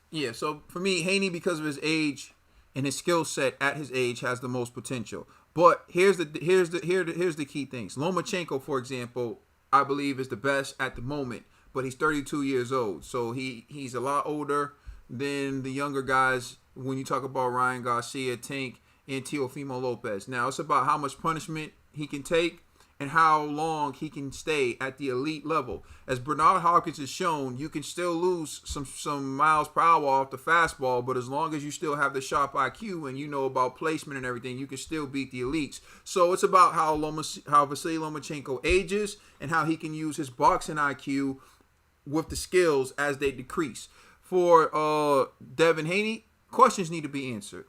Yeah. So for me, Haney, because of his age and his skill set at his age, has the most potential. But here's the key things. Lomachenko, for example, I believe is the best at the moment, but he's 32 years old, so he's a lot older than the younger guys. When you talk about Ryan Garcia, Tank, and Teofimo Lopez. Now, it's about how much punishment he can take and how long he can stay at the elite level. As Bernard Hopkins has shown, you can still lose some miles per hour off the fastball, but as long as you still have the sharp IQ and you know about placement and everything, you can still beat the elites. So it's about how Vasily Lomachenko ages and how he can use his boxing IQ with the skills as they decrease. for Devin Haney, questions need to be answered.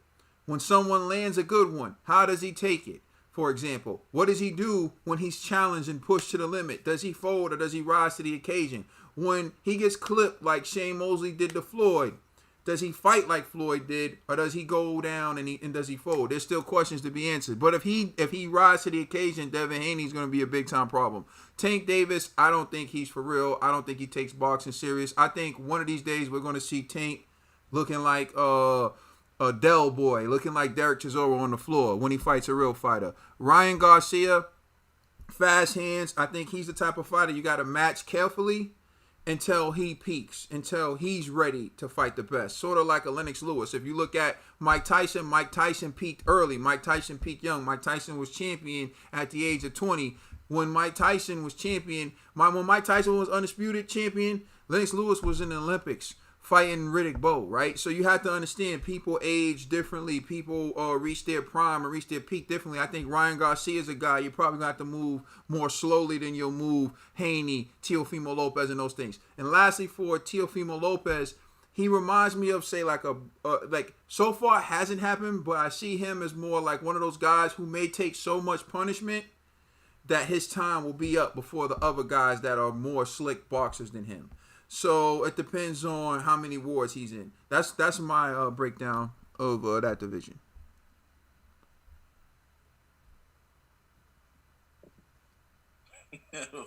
When someone lands a good one, how does he take it? For example, what does he do when he's challenged and pushed to the limit? Does he fold or does he rise to the occasion? When he gets clipped like Shane Mosley did to Floyd, does he fight like Floyd did, or does he go down and does he fold? There's still questions to be answered. But if he rises to the occasion, Devin Haney's going to be a big time problem. Tank Davis, I don't think he's for real. I don't think he takes boxing serious. I think one of these days we're going to see Tank looking like a Del Boy, looking like Derek Chisora on the floor when he fights a real fighter. Ryan Garcia, fast hands. I think he's the type of fighter you got to match carefully until he peaks, until he's ready to fight the best. Sort of like a Lennox Lewis. If you look at Mike Tyson peaked early. Mike Tyson peaked young. Mike Tyson was champion at the age of 20. When Mike Tyson was champion, when Mike Tyson was undisputed champion, Lennox Lewis was in the Olympics fighting Riddick Bowe, right? So you have to understand people age differently. People reach their prime or reach their peak differently. I think Ryan Garcia is a guy you're probably going to have to move more slowly than you'll move Haney, Teofimo Lopez, and those things. And lastly, for Teofimo Lopez, he reminds me of, say, like so far it hasn't happened, but I see him as more like one of those guys who may take so much punishment that his time will be up before the other guys that are more slick boxers than him. So it depends on how many wars he's in. That's my breakdown of that division.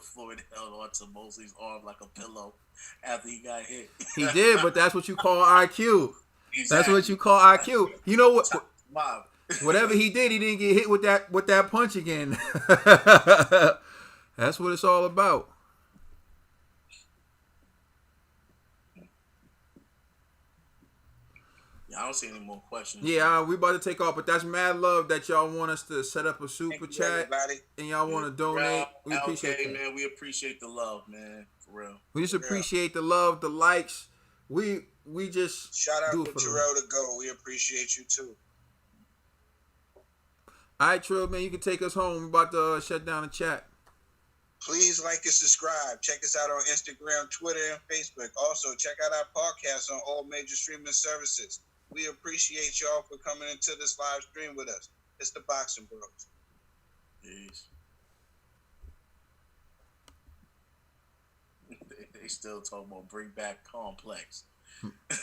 Floyd held onto Mosley's arm like a pillow after he got hit. He did, but that's what you call IQ. Exactly. That's what you call IQ. You know what? Wow. Whatever he did, he didn't get hit with that punch again. That's what it's all about. I don't see any more questions. Yeah, we about to take off, but that's mad love that y'all want us to set up a super chat and y'all want to donate. We appreciate it, man. We appreciate the love, man. For real. We just appreciate the love, the likes. We just shout out do to it for Terrell to go. We appreciate you too. All right, Trill, man, you can take us home. We're about to shut down the chat. Please like and subscribe. Check us out on Instagram, Twitter, and Facebook. Also, check out our podcast on all major streaming services. We appreciate y'all for coming into this live stream with us. It's the Boxing Bros. Peace. They still talking about bring back Complex.